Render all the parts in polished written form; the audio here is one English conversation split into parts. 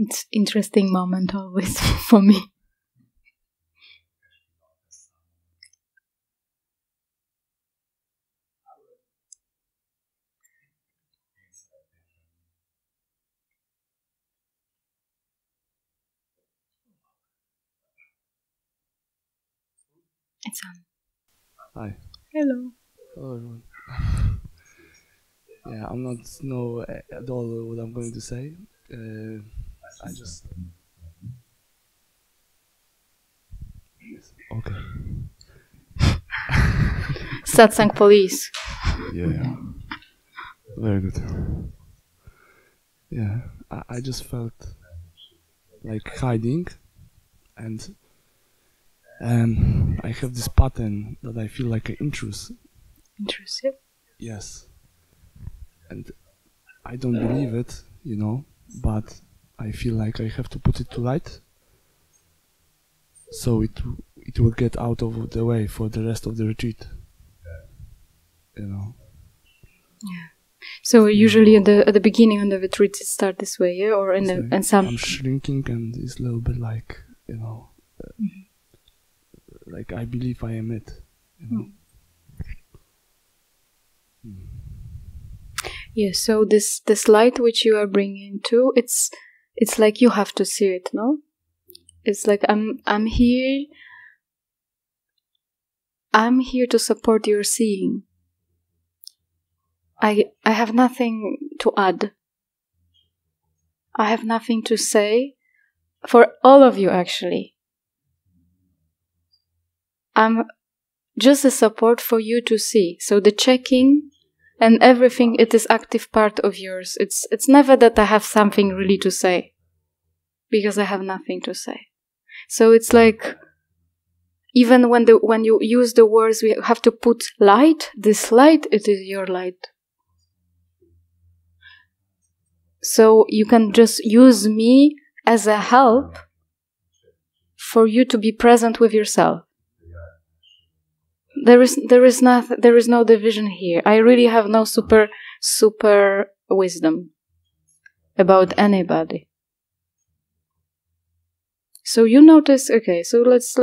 It's interesting moment always for me. It's on. Hi. Hello. Hello, everyone. Yeah, I'm not know at all what I'm going to say. I just... Okay. Satsang police. Yeah. Very good. Yeah, I just felt like hiding, and I have this pattern that I feel like an intrusive. Intrusive? Yes. And I don't believe it, you know, but I feel like I have to put it to light, so it will get out of the way for the rest of the retreat, you know. Yeah. So usually at the beginning of the retreat it starts this way, yeah, or in the and some. I'm shrinking, and it's a little bit like, you know, like I believe I am it, you know. Yeah. So this light which you are bringing to, it's like you have to see it, no? It's like I'm here. I'm here to support your seeing. I have nothing to add. I have nothing to say for all of you, actually. I'm just a support for you to see. So the checking and everything, it is active part of yours. It's never that I have something really to say, because I have nothing to say. So it's like, even when you use the words, we have to put light. This light, it is your light. So you can just use me as a help for you to be present with yourself. There is no division here. I really have no super wisdom about anybody. So you notice, okay, so let's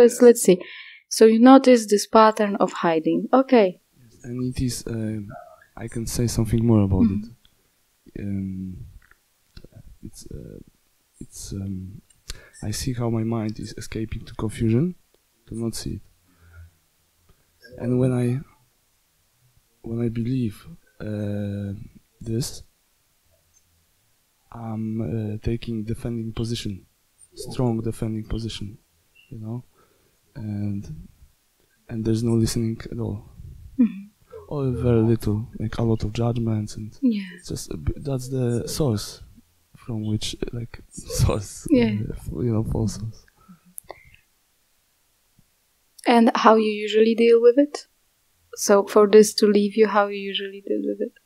see. So you notice this pattern of hiding. Okay. And it is I can say something more about it. I see how my mind is escaping to confusion, to not see it. And when I believe this, I'm taking defending position, strong defending position, you know, and there's no listening at all, or very little, like a lot of judgments, and just that's the source from which, like, source, you know, false source. And how you usually deal with it? So for this to leave you, how you usually deal with it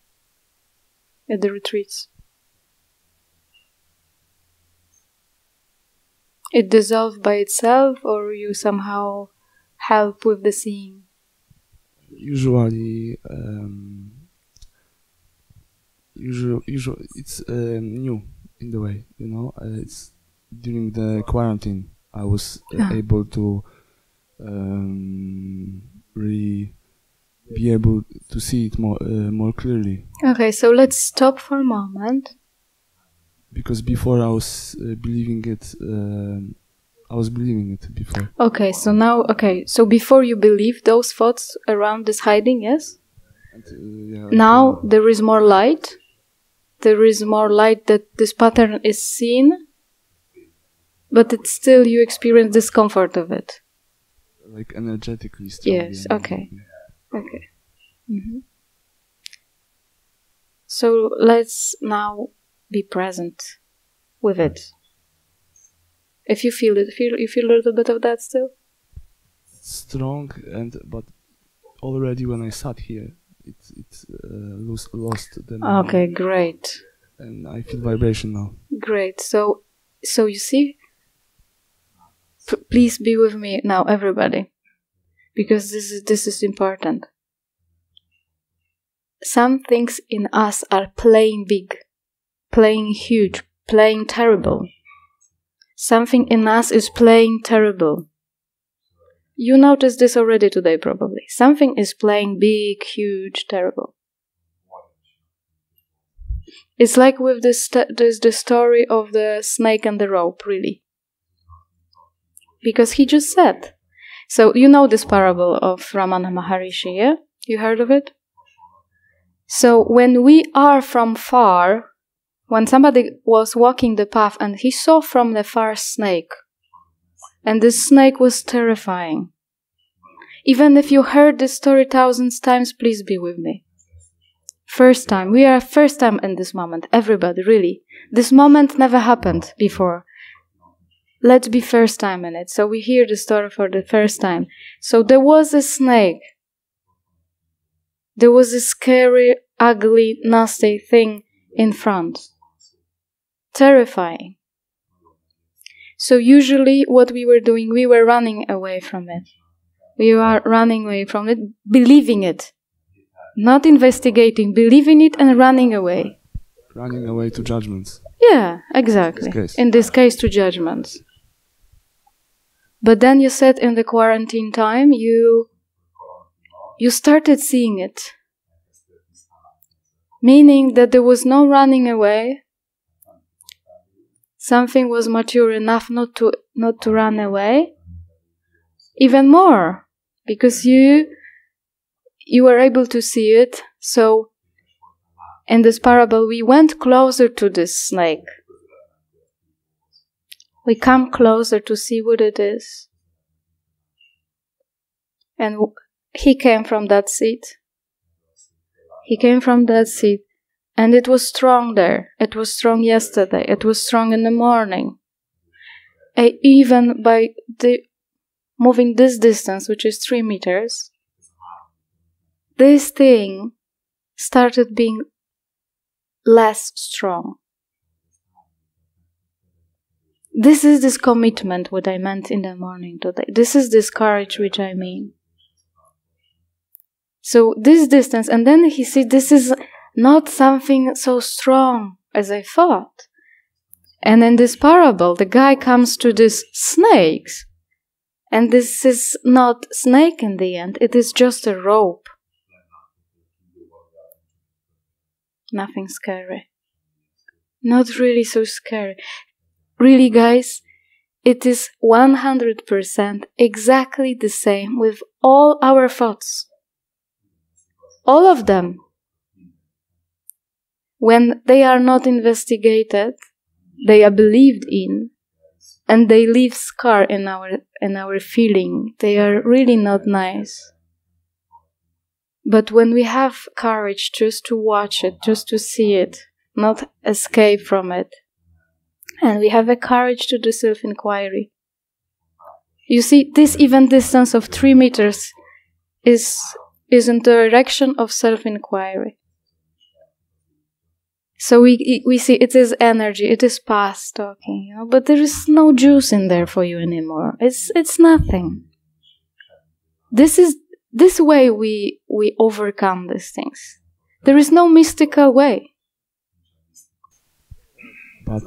at the retreats? It dissolves by itself, or you somehow help with the seeing? Usually it's new in the way, you know. It's during the quarantine I was able to really be able to see it more clearly. Okay, so let's stop for a moment. Because before I was believing it. I was believing it before. Okay, so now, so before you believe those thoughts around this hiding, yes? And, now there is more light. There is more light that this pattern is seen, but it's still, you experience discomfort of it. Like energetically still. Yes, okay. Okay. So let's now be present with it. If you feel it, you feel a little bit of that still? Strong, but already when I sat here, it's lost. Okay, great. And I feel vibration now. Great. So you see, please be with me now, everybody, because this is important. Some things in us are playing big, playing huge, playing terrible. something in us is playing terrible. You noticed this already today, probably. Something is playing big, huge, terrible. It's like with the story of the snake and the rope, really. Because he just said. So you know this parable of Ramana Maharishi, yeah? You heard of it? So when we are from far, when somebody was walking the path and he saw from the far snake, and this snake was terrifying. Even if you heard this story thousands times, please be with me. First time. We are first time in this moment. Everybody, really. This moment never happened before. Let's be first time in it. So we hear the story for the first time. So there was a snake. There was a scary, ugly, nasty thing in front. Terrifying. So usually what we were doing, we were running away from it. We are running away from it, believing it. Not investigating, believing it and running away. Running away to judgments. Yeah, exactly. In this case, to judgments. But then you said in the quarantine time, you started seeing it. Meaning that there was no running away. Something was mature enough not to run away. Even more, because you were able to see it. So in this parable, we went closer to this snake. We come closer to see what it is. And he came from that seat. He came from that seat. And it was strong there. It was strong yesterday. It was strong in the morning. Even by moving this distance, which is 3 meters, this thing started being less strong. This is this commitment, what I meant in the morning today. This is this courage which I mean. So this distance, and then he said, this is not something so strong as I thought. And in this parable, the guy comes to these snakes. And this is not snake in the end, it is just a rope. Nothing scary. Not really so scary. Really, guys, it is 100% exactly the same with all our thoughts. All of them. When they are not investigated, they are believed in, and they leave scar in our feeling. They are really not nice. But when we have courage just to watch it, just to see it, not escape from it, and we have a courage to do self-inquiry. You see, this even distance of 3 meters is in the direction of self-inquiry. So we see it is energy, it is past talking, but there is no juice in there for you anymore. It's nothing. This way we overcome these things. There is no mystical way. But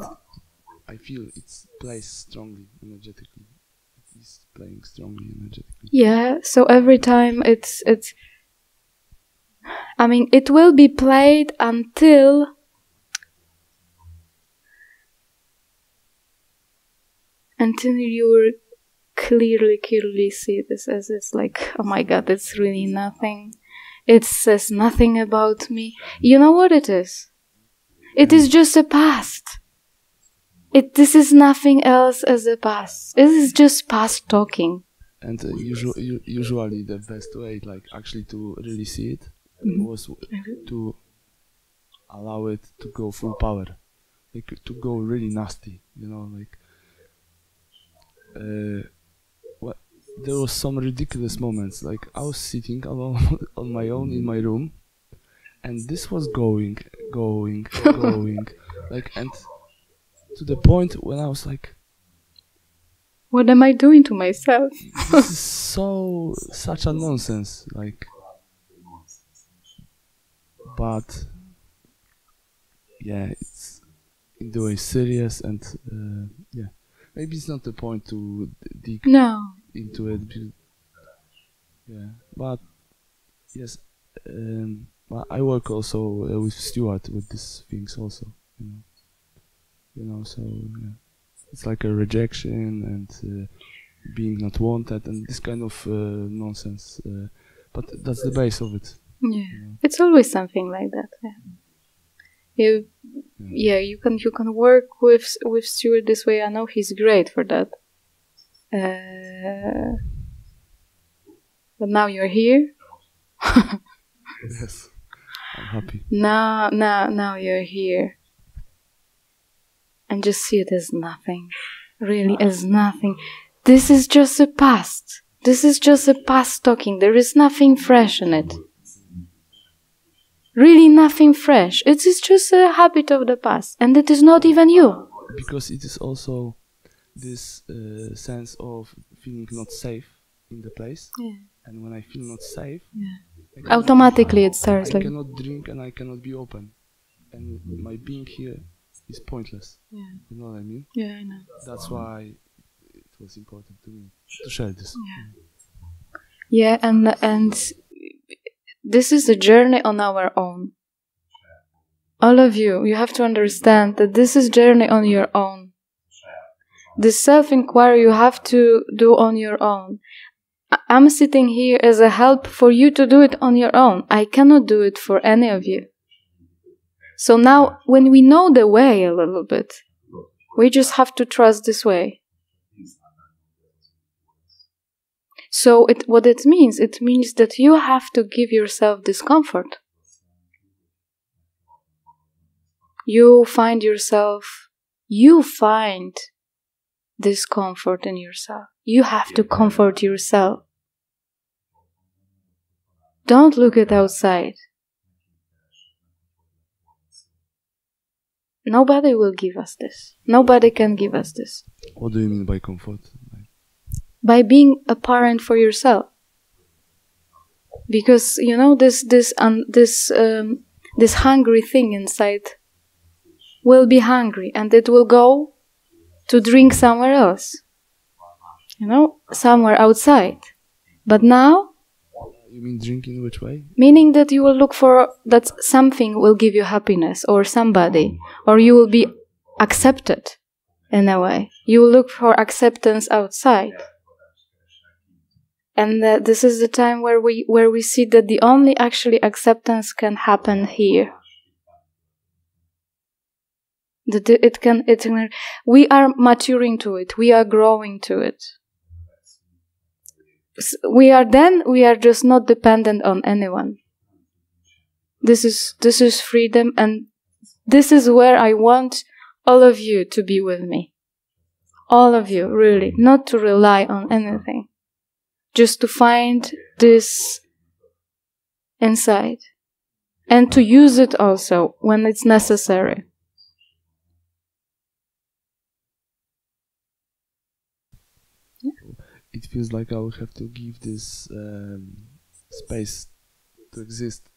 I feel it plays strongly energetically. It is playing strongly energetically. Yeah, so every time it's I mean, it will be played until you will clearly see this as it's like, oh my God, it's really nothing. It says nothing about me. You know what it is? It is just a past. This is nothing else as a past. It is just past talking. And usually the best way, like actually to really see it, was to allow it to go full power, like to go really nasty, like. There was some ridiculous moments, like I was sitting alone on my own in my room, and this was going, like, and to the point when I was like, what am I doing to myself? This is such a nonsense, like, but yeah, it's in the way serious, and yeah. maybe it's not the point to dig into it. Yeah, but yes, well, I work also with Stuart with these things also. So yeah. It's like a rejection and being not wanted and this kind of nonsense. But that's the base of it. Yeah, it's always something like that. Yeah. You can work with Stuart this way. I know he's great for that. But now you're here. Yes, I'm happy. Now you're here. And just see it as nothing. Really as nothing. This is just a past. This is just a past talking. There is nothing fresh in it. Really nothing fresh. It is just a habit of the past. And it is not even you. Because it is also this sense of feeling not safe in the place. Yeah. And when I feel not safe, automatically it starts I like... cannot drink and I cannot be open. And my being here is pointless. Yeah. You know what I mean? Yeah, I know. That's why it was important to me to share this. Yeah, and this is a journey on our own. All of you have to understand that this is journey on your own. This self-inquiry you have to do on your own. I'm sitting here as a help for you to do it on your own. I cannot do it for any of you. So now, when we know the way a little bit, we just have to trust this way. So what it means that you have to give yourself discomfort. You find discomfort in yourself. You have to comfort yourself. Don't look at outside. Nobody will give us this. Nobody can give us this. What do you mean by comfort? By being a parent for yourself. Because this hungry thing inside will be hungry and it will go to drink somewhere else. Somewhere outside. But now... You mean drink in which way? Meaning that you will look for that something will give you happiness or somebody, or you will be accepted in a way. You will look for acceptance outside. And this is the time where we see that the only actually acceptance can happen here. That we are maturing to it. We are growing to it. We are just not dependent on anyone. This is freedom, and this is where I want all of you to be with me. All of you, really, not to rely on anything. Just to find this inside. And to use it also when it's necessary. It feels like I will have to give this space to exist,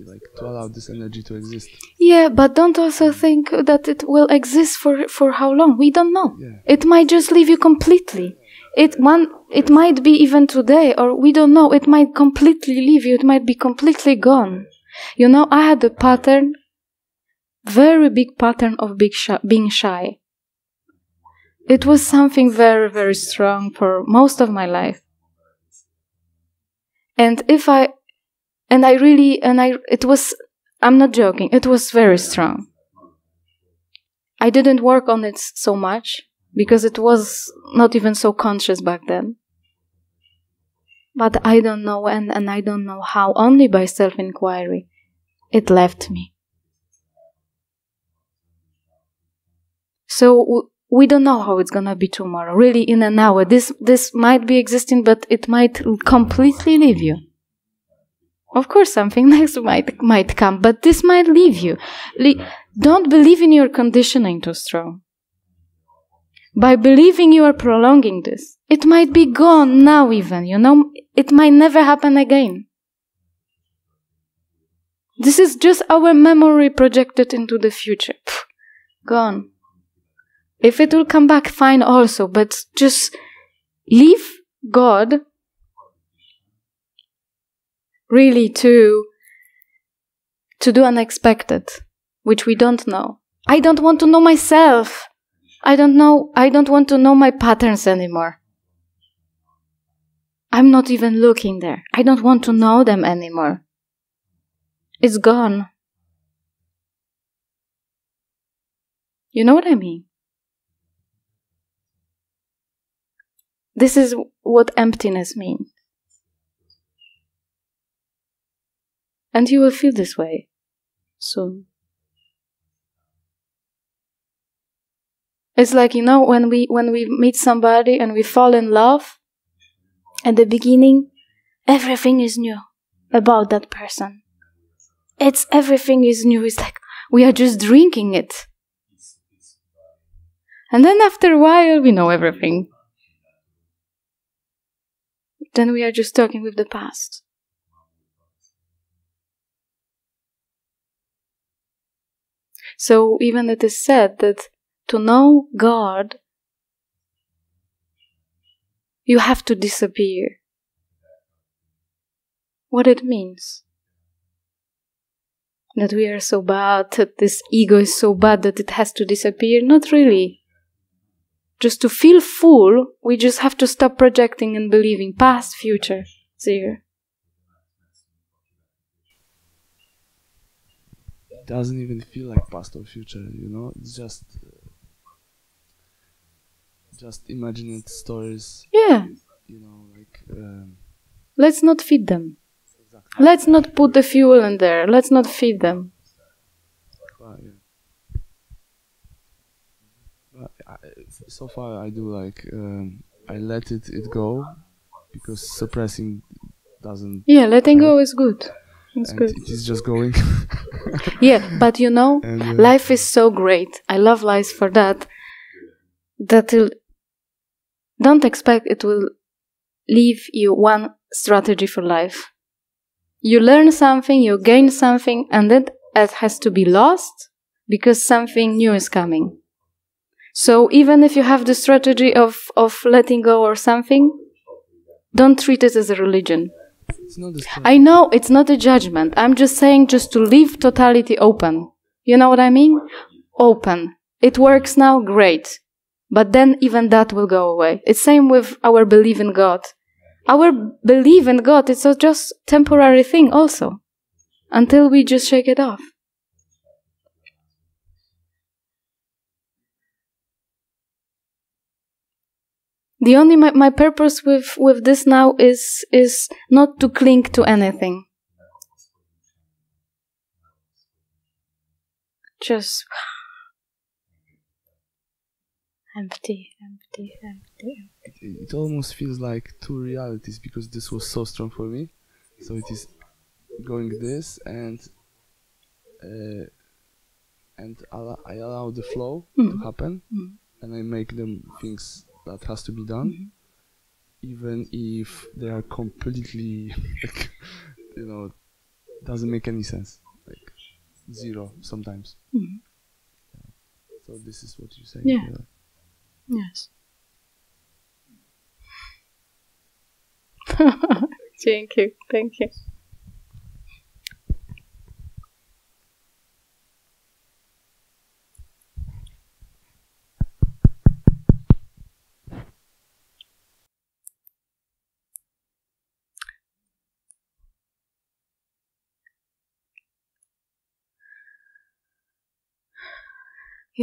like to allow this energy to exist. Yeah, but don't also think that it will exist for how long. We don't know. Yeah. It might just leave you completely. It might be even today, or we don't know. It might completely leave you. It might be completely gone. I had a pattern, very big pattern of being shy. It was something very, very strong for most of my life. I'm not joking, it was very strong. I didn't work on it so much, because it was not even so conscious back then. But I don't know when, and I don't know how, only by self-inquiry, it left me. So, we don't know how it's gonna be tomorrow. Really, in an hour. This might be existing, but it might completely leave you. Of course, something next might come, but this might leave you. Don't believe in your conditioning too strong. By believing you are prolonging this, it might be gone now even, It might never happen again. This is just our memory projected into the future. Gone. If it will come back, fine also, but just leave God really to do unexpected, which we don't know. I don't want to know myself. I don't want to know my patterns anymore. I'm not even looking there. I don't want to know them anymore. It's gone. You know what I mean? This is what emptiness means. And you will feel this way soon. It's like, when we meet somebody and we fall in love, at the beginning, everything is new about that person. Everything is new. It's like we are just drinking it. And then after a while, we know everything. Then we are just talking with the past. So even it is said that to know God, you have to disappear. What it means? That we are so bad, that this ego is so bad that it has to disappear? Not really. Just to feel full, we just have to stop projecting and believing past, future, zero. It doesn't even feel like past or future, It's just imagined stories. Yeah. Let's not feed them. Exactly. Let's not put the fuel in there. Let's not feed them. So far I do I let it go, because suppressing doesn't. Yeah, letting go is good. It's good. It is just going. Yeah, but life is so great. I love life for that. Don't expect it will leave you one strategy for life. You learn something, you gain something, and then it has to be lost because something new is coming. So even if you have the strategy of letting go or something, don't treat it as a religion. I know it's not a judgment. I'm just saying just to leave totality open. You know what I mean? Open. It works now, great. But then even that will go away. It's same with our belief in God. Our belief in God is a just temporary thing also. Until we just shake it off. The only my purpose with this now is not to cling to anything. Just empty. It almost feels like two realities, because this was so strong for me. So it is going this, and I allow the flow to happen, and I make them things that has to be done, even if they are completely, doesn't make any sense, zero sometimes. So this is what you say. Yeah. Yes. Dzięki. Thank you.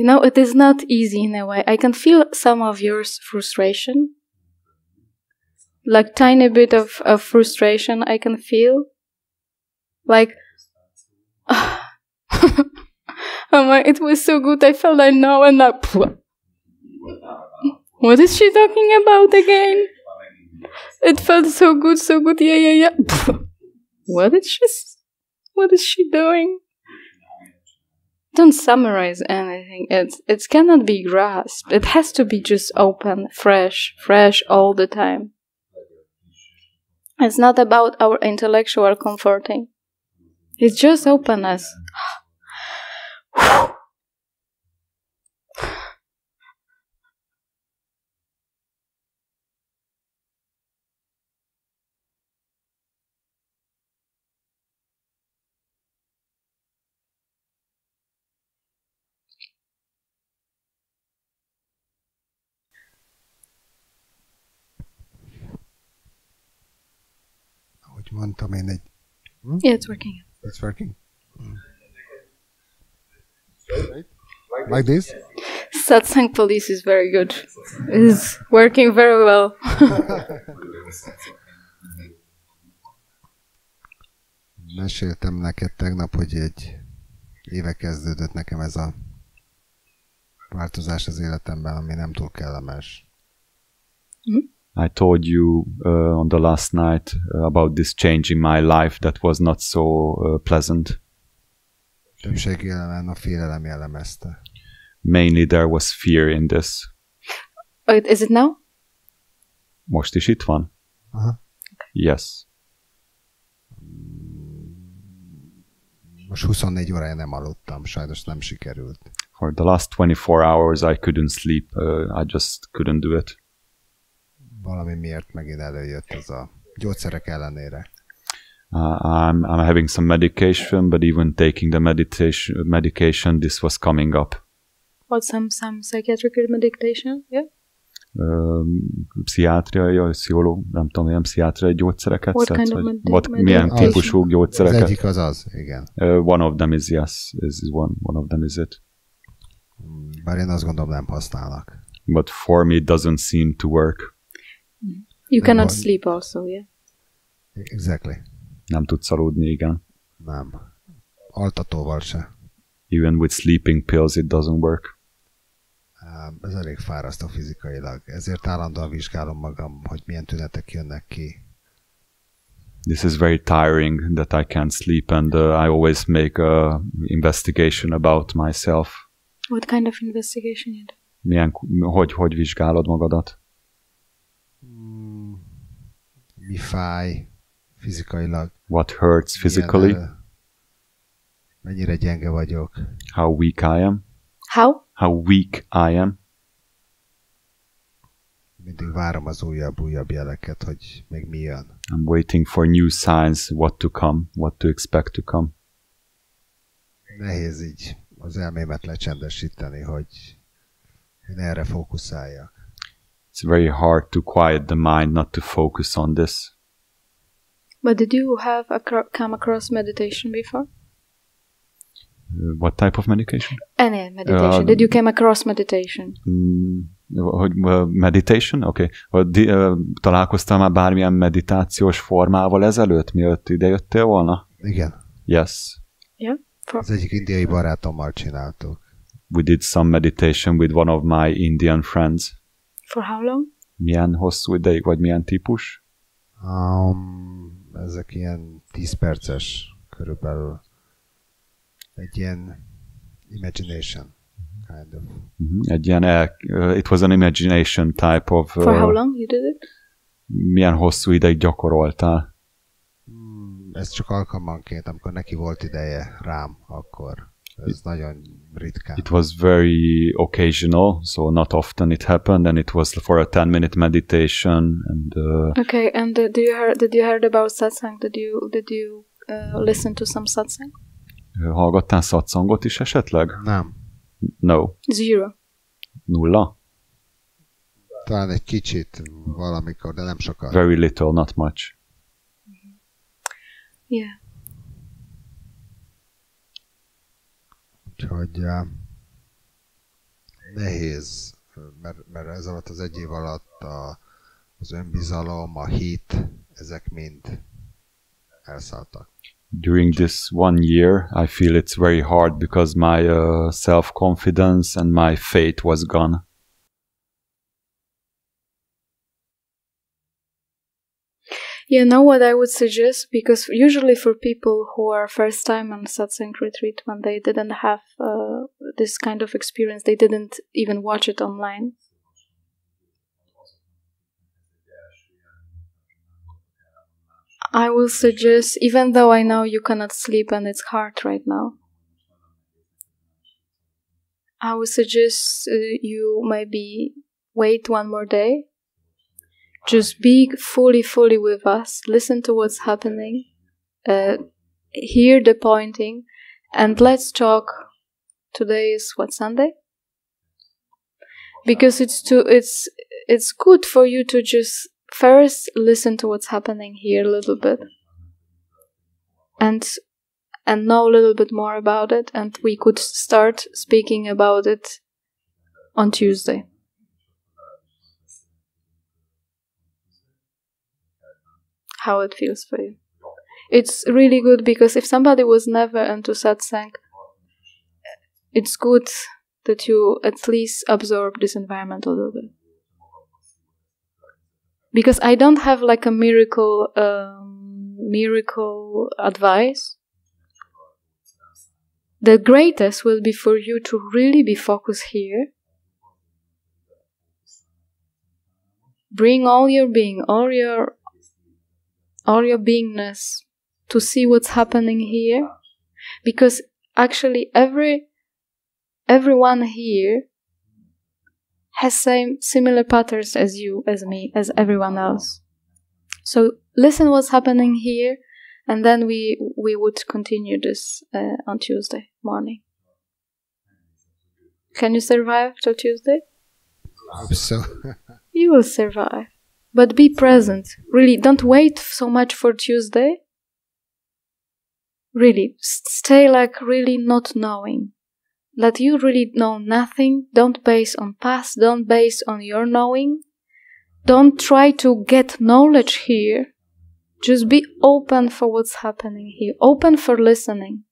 It is not easy in a way. I can feel some of your frustration. Like tiny bit of frustration I can feel. Like, it was so good, I felt like no, and now, what is she talking about again? It felt so good, yeah. What is she doing? Don't summarize anything. It cannot be grasped. It has to be just open, fresh all the time. It's not about our intellectual comforting. It's just openness. mondtam én egy... Yeah, it's working. It's working? Right? Like this? Satsang police is very good. It's working very well. Meséltem neked tegnap, hogy egy éve kezdődött nekem ez a változás az életemben, ami nem túl kellemes. I told you on the last night about this change in my life that was not so pleasant. Többségében a félelem jellemezte. Mainly there was fear in this. Is it now? Most is itt van? Aha. Yes. Most 24 órája nem aludtam, sajnos nem sikerült. For the last 24 hours I couldn't sleep. I just couldn't do it. Valami miért megint előjött ez a gyógyszerek ellenére. I'm having some medication, but even taking the medication, this was coming up. What, some psychiatric medication? Yeah. Pszichiátriai, nem tudom, milyen pszichiátriai gyógyszereket What szedsz? kind of Milyen típusú gyógyszereket? Az egyik az, igen. One of them is yes. One of them is it. Bár én azt gondolom nem használnak. But for me it doesn't seem to work. You cannot sleep also, yeah? Exactly. Nem tudsz aludni, igen. Nem. Altatóval se. Even with sleeping pills it doesn't work. Ez elég fárasztó fizikailag. Ezért állandóan vizsgálom magam, hogy milyen tünetek jönnek ki. This is very tiring that I can't sleep, and I always make a investigation about myself. What kind of investigation you do? Hogy vizsgálod magadat? Mi fáj fizikailag? What hurts physically? Mennyire gyenge vagyok? How weak I am? How weak I am? Mindig várom az újabb jeleket, hogy még mi jön. I'm waiting for new signs, what to come, what to expect to come. Nehéz így az elmémet lecsendesíteni, hogy erre fókuszáljak. It's very hard to quiet the mind, not to focus on this. But did you have come across meditation before? What type of medication? Any meditation. Did you come across meditation? Meditation? Okay. Találkoztál már bármilyen meditációs formával ezelőtt, mielőtt idejöttél volna? Igen. Yes. Yeah. Az egyik indiai barátommal csináltuk. We did some meditation with one of my Indian friends. For how long? Milyen hosszú ideig, vagy milyen típus? Ezek ilyen 10 perces körülbelül. Egy ilyen imagination kind of. Egy ilyen, it was an imagination type of... For how long you did it? Milyen hosszú ideig gyakoroltál? Ez csak alkalmanként, amikor neki volt ideje rám, akkor ez nagyon ritkán. It was very occasional, so not often it happened, and it was for a 10-minute meditation. And okay, and did you heard about satsang? Did you listen to some satsang? Hallgattál satsangot is esetleg? Nem. No. 0. 0? Talán egy kicsit valamikor, de nem sokat. Very little, not much. Yeah. Úgyhogy nehéz, mert ez alatt az egy év alatt az önbizalom, a hit, ezek mind elszálltak. During this 1 year, I feel it's very hard because my self-confidence and my faith was gone. You know what I would suggest? Because usually for people who are first time on satsang retreat, when they didn't have this kind of experience, they didn't even watch it online. I will suggest, even though I know you cannot sleep and it's hard right now, I would suggest you maybe wait 1 more day. Just be fully with us. Listen to what's happening. Hear the pointing. And let's talk. Today is what, Sunday? Because it's good for you to just first listen to what's happening here a little bit. and know a little bit more about it, and we could start speaking about it on Tuesday. How it feels for you. It's really good, because if somebody was never into satsang, it's good that you at least absorb this environment a little bit. Because I don't have like a miracle advice. The greatest will be for you to really be focused here. Bring all your being, all your beingness to see what's happening here, because actually everyone here has similar patterns as you, as me, as everyone else. So listen what's happening here, and then we would continue this on Tuesday morning. Can you survive till Tuesday? I hope so. You will survive. But be present. Really, don't wait so much for Tuesday. Really, stay like really not knowing. Let you really know nothing. Don't base on past. Don't base on your knowing. Don't try to get knowledge here. Just be open for what's happening here. Open for listening.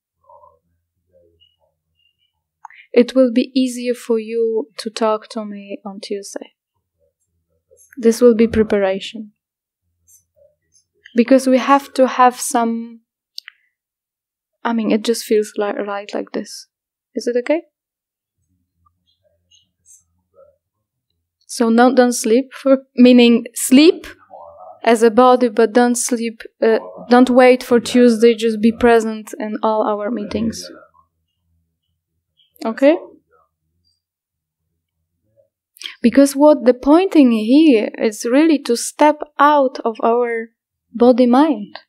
It will be easier for you to talk to me on Tuesday. This will be preparation. Because we have to have some... it just feels right like this. Is it okay? So now don't sleep, meaning sleep as a body, but don't sleep, don't wait for Tuesday, just be present in all our meetings. Okay? Because what the pointing here is really to step out of our body-mind.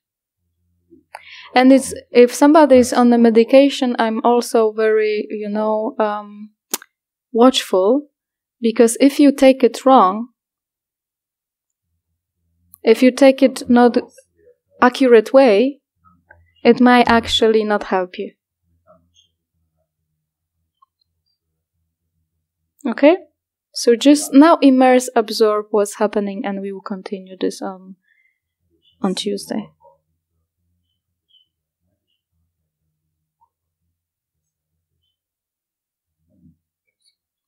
And it's, if somebody is on the medication, I'm also very, watchful, because if you take it wrong, if you take it not accurate way, it might actually not help you. Okay? So just now immerse, absorb what's happening, and we will continue this on Tuesday.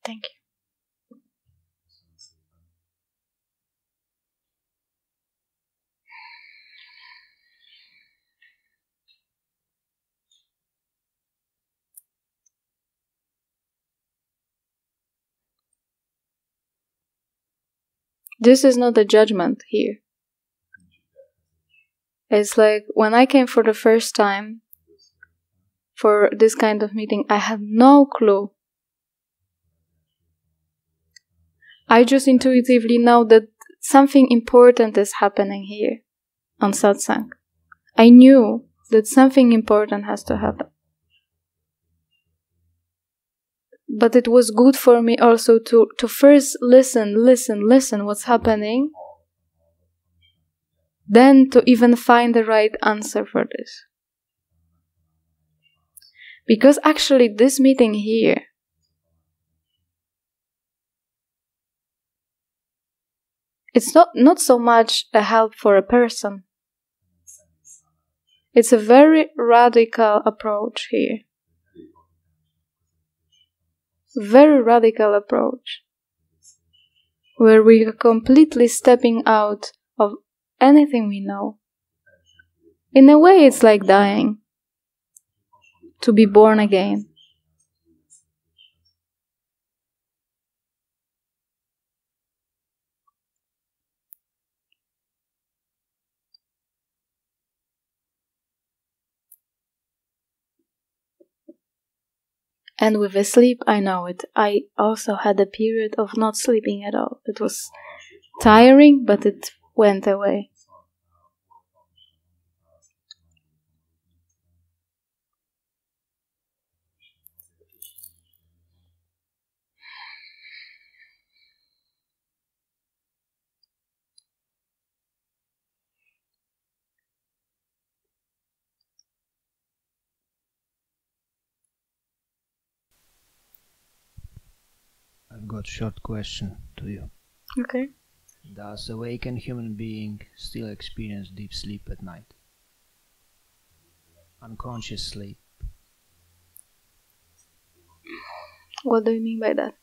Thank you. This is not a judgment here. It's like when I came for the first time for this kind of meeting, I had no clue. I just intuitively know that something important is happening here on satsang. I knew that something important has to happen. But it was good for me also to first listen what's happening, then to even find the right answer for this. Because actually this meeting here, it's not so much a help for a person. It's a very radical approach here. Very radical approach. Where we are completely stepping out of anything we know. In a way, it's like dying. To be born again. And with the sleep, I know it. I also had a period of not sleeping at all. It was tiring, but it went away. I've got a short question to you. Okay. Does awakened human being still experience deep sleep at night? Unconscious sleep. What do you mean by that?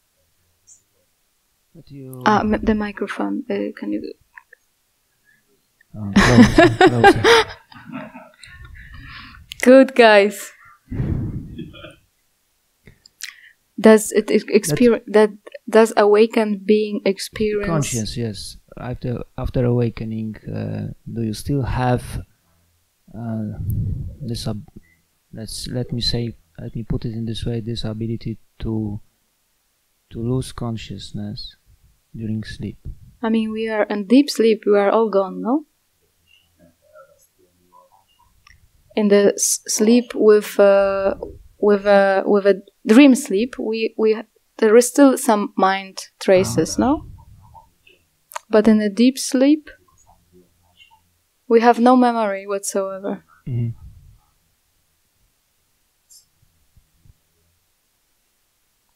But you... The microphone. Can you... Closer. Good, guys. Does it experience does awakened being experience Conscious, yes. After awakening, do you still have this? Let me put it in this way: this ability to lose consciousness during sleep. I mean, we are in deep sleep. We are all gone, no? In the sleep with a dream sleep, there is still some mind traces, no? But in a deep sleep, we have no memory whatsoever. Mm-hmm.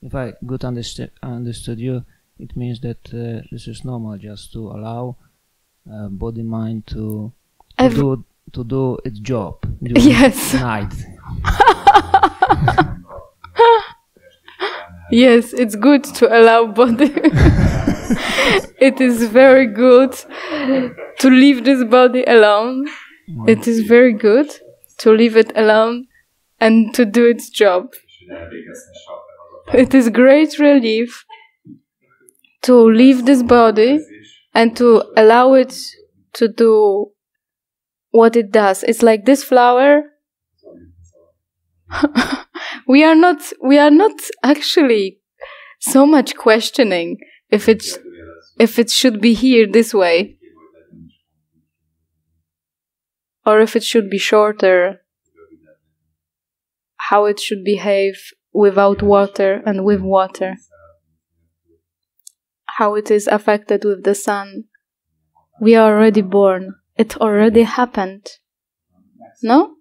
If I good understood you, it means that this is normal, just to allow body mind to do its job during yes. night. Yes, it's good to allow body. It is very good to leave this body alone. It is very good to leave it alone and to do its job. It is great relief to leave this body and to allow it to do what it does. It's like this flower. We are not actually so much questioning if it should be here this way, or if it should be shorter, how it should behave without water and with water, how it is affected with the sun. We are already born. It already happened. No?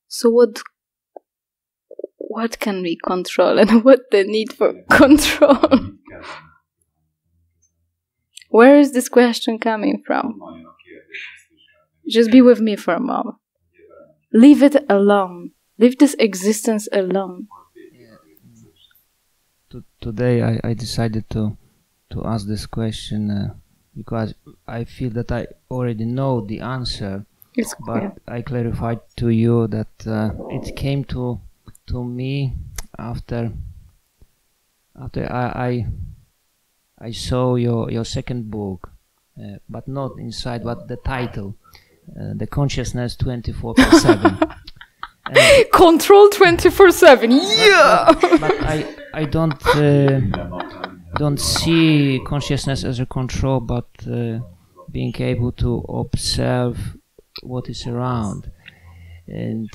So what can we control and what the need for control? Where is this question coming from? Just be with me for a moment. Leave it alone. Leave this existence alone. Today I decided to ask this question because I feel that I already know the answer. But I clarified to you that it came to me after I saw your second book, but not inside, but the title, The Consciousness 24/7. Control 24/7. Yeah. But I don't see consciousness as a control, but being able to observe what is around, and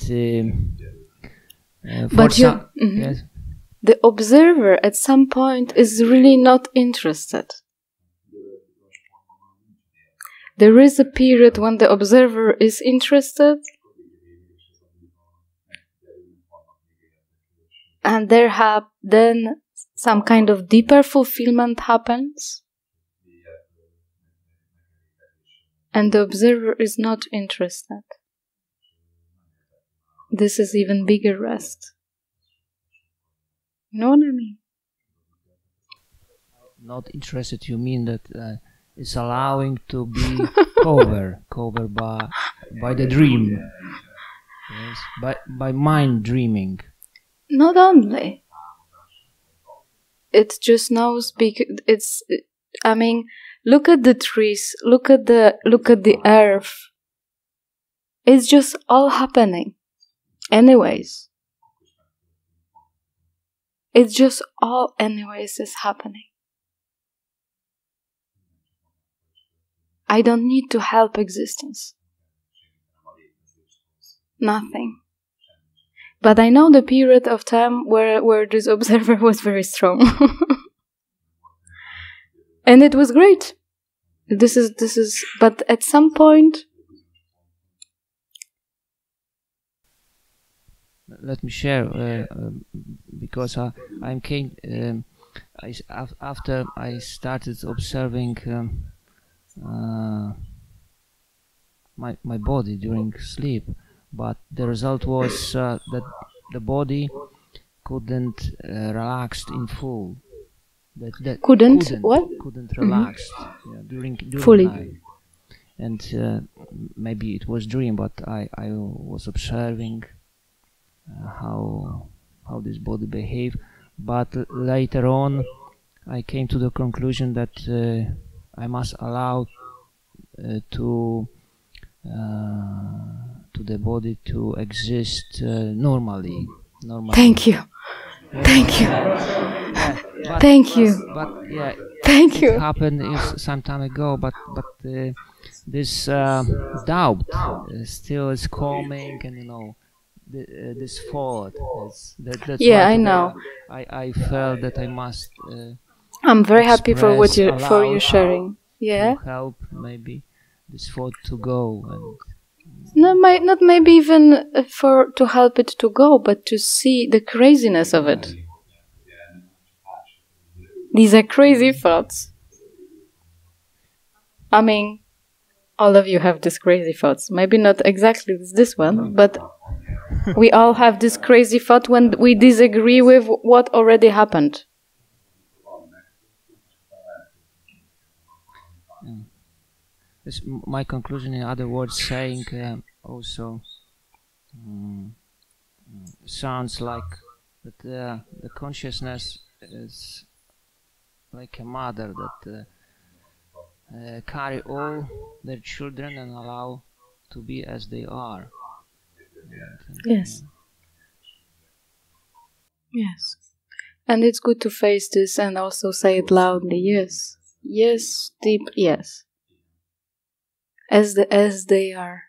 but yes. The observer at some point is really not interested. There is a period when the observer is interested, and then some kind of deeper fulfillment happens, and the observer is not interested. This is even bigger rest. You know what I mean? Not interested, you mean that it's allowing to be covered by the dream, yes, by mind dreaming. Not only. It just knows because I mean, look at the trees, look at the earth. It's just all happening. Anyways. It's just all anyways is happening. I don't need to help existence. Nothing. But I know the period of time where this observer was very strong. And it was great. This is but at some point let me share because after I started observing my body during sleep, but the result was that the body couldn't relax in full. That couldn't relax during fully. night. And maybe it was dream, but I was observing how this body behaved. But later on, I came to the conclusion that I must allow to the body to exist normally. Thank you. Thank you. Thank you. But yeah, thank you. It happened some time ago, but this doubt still is coming, and this thought. That's yeah, I know. I felt that I must. I'm very happy for what you're sharing. Yeah. To help maybe this thought to go and. No, not maybe even to help it to go, but to see the craziness of it. These are crazy thoughts. I mean, all of you have these crazy thoughts. Maybe not exactly this one, but we all have this crazy thought when we disagree with what already happened. My conclusion, in other words, saying also sounds like that the consciousness is like a mother that carry all their children and allow to be as they are. Yes. Yes. And it's good to face this and also say it loudly. Yes. Yes, deep yes. As they are.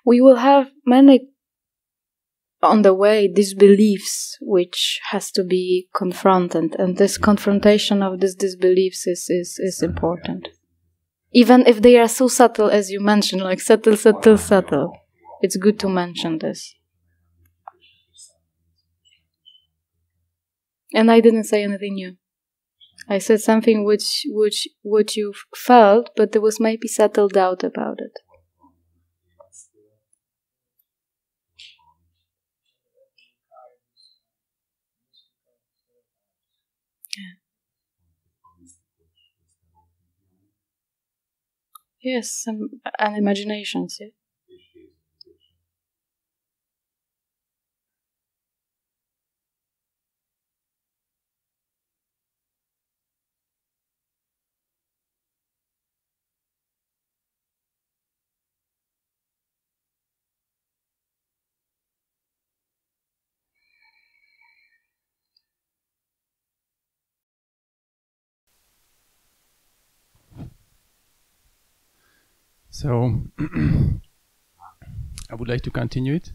We will have many on the way disbeliefs which has to be confronted, and this confrontation of these disbeliefs is important. Even if they are so subtle as you mentioned, like subtle, it's good to mention this. And I didn't say anything new. I said something which you felt, but there was maybe subtle doubt about it. Yes, and imaginations, yeah. So I would like to continue it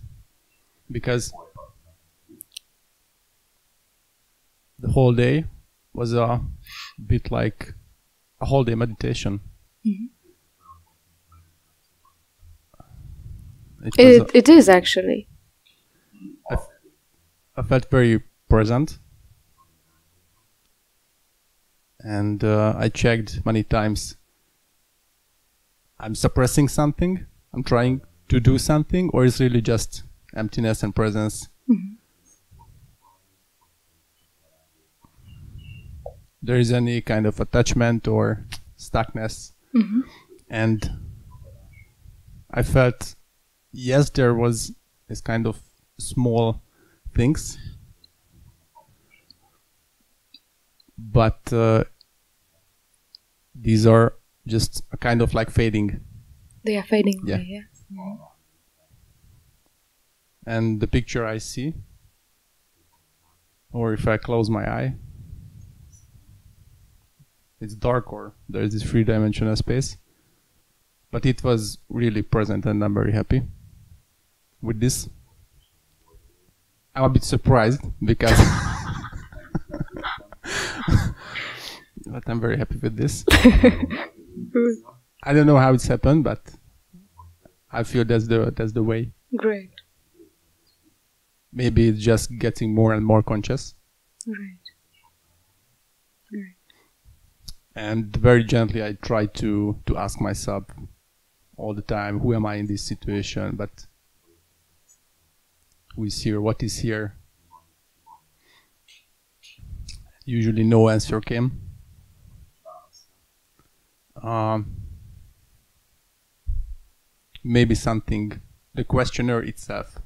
because the whole day was a bit like a whole day meditation. Mm-hmm. It is actually. I felt very present, and I checked many times. I'm suppressing something, I'm trying to do something, or it's really just emptiness and presence. Mm-hmm. There is any kind of attachment or stuckness. Mm-hmm. And I felt, yes, there was this kind of small things, but these are just a kind of like fading. They are fading yeah. away, yeah. Mm-hmm. And the picture I see, or if I close my eye, it's dark, or there is this three-dimensional space. But it was really present, and I'm very happy with this. I'm a bit surprised because but I'm very happy with this. I don't know how it's happened, but I feel that's the way. Great. Maybe it's just getting more and more conscious. Right. Right. And very gently I try to ask myself all the time, who am I in this situation? But who is here? What is here? Usually no answer came. Maybe something, the questionnaire itself,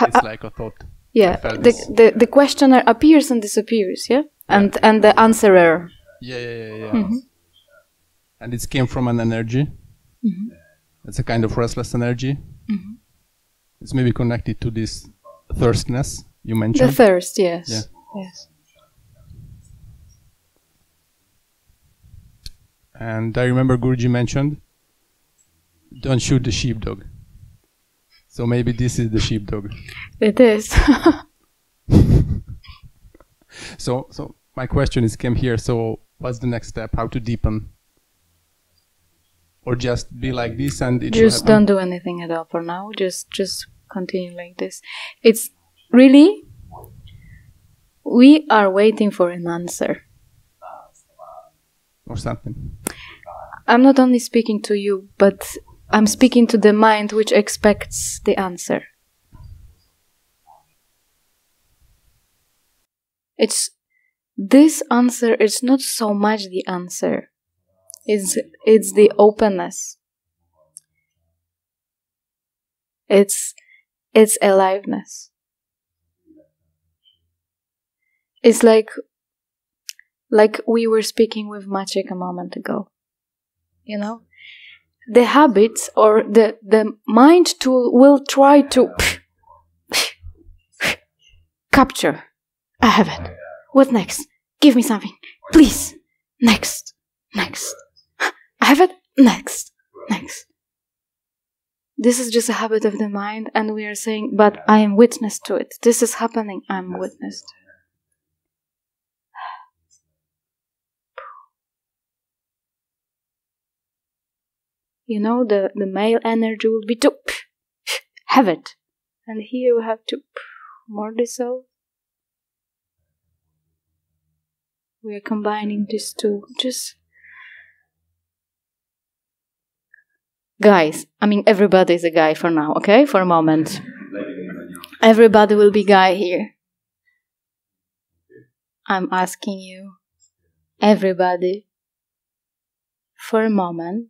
it's like a thought. Yeah, the questionnaire appears and disappears, yeah? And the answerer. Yeah. And it came from an energy. It's a kind of restless energy. It's maybe connected to this thirstiness you mentioned. The thirst, yes. Yeah. Yes. And I remember Guruji mentioned, don't shoot the sheepdog. So maybe this is the sheepdog. It is. So my question is came here. So what's the next step? How to deepen? Or just be like this and it just don't do anything at all for now. Just continue like this. It's really, we are waiting for an answer. Or something. I'm not only speaking to you, but I'm speaking to the mind which expects the answer. This answer is not so much the answer. It's the openness. It's aliveness. It's like we were speaking with Maciek a moment ago. You know? The habits or the mind tool will try to capture. I have it. What next? Give me something. Please. Next. I have it. Next. This is just a habit of the mind, and we are saying, but I am witness to it. This is happening. I'm witness to it. You know, the male energy will be to have it. And here we have to more dissolve. We are combining these two. Just guys, I mean everybody is a guy for now, okay? For a moment. Everybody will be guy here. I'm asking you, everybody, for a moment,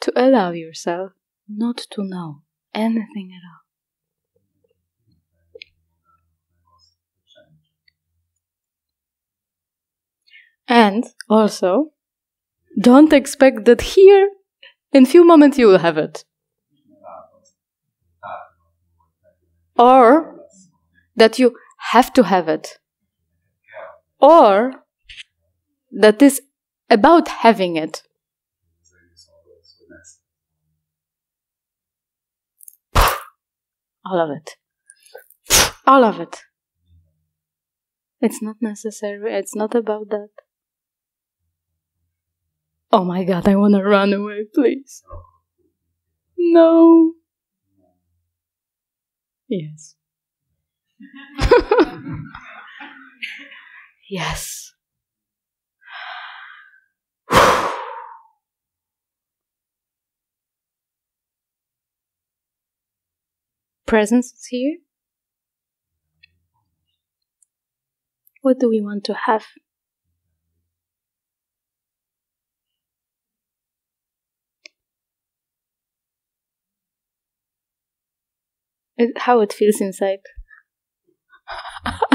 to allow yourself not to know anything at all. And also, don't expect that here, in few moments, you will have it. Or that you have to have it. Or that is about having it. All of it. All of it. It's not necessary. It's not about that. Oh my God, I want to run away, please. No. Yes. Yes. Presence is here. What do we want to have? How it feels inside.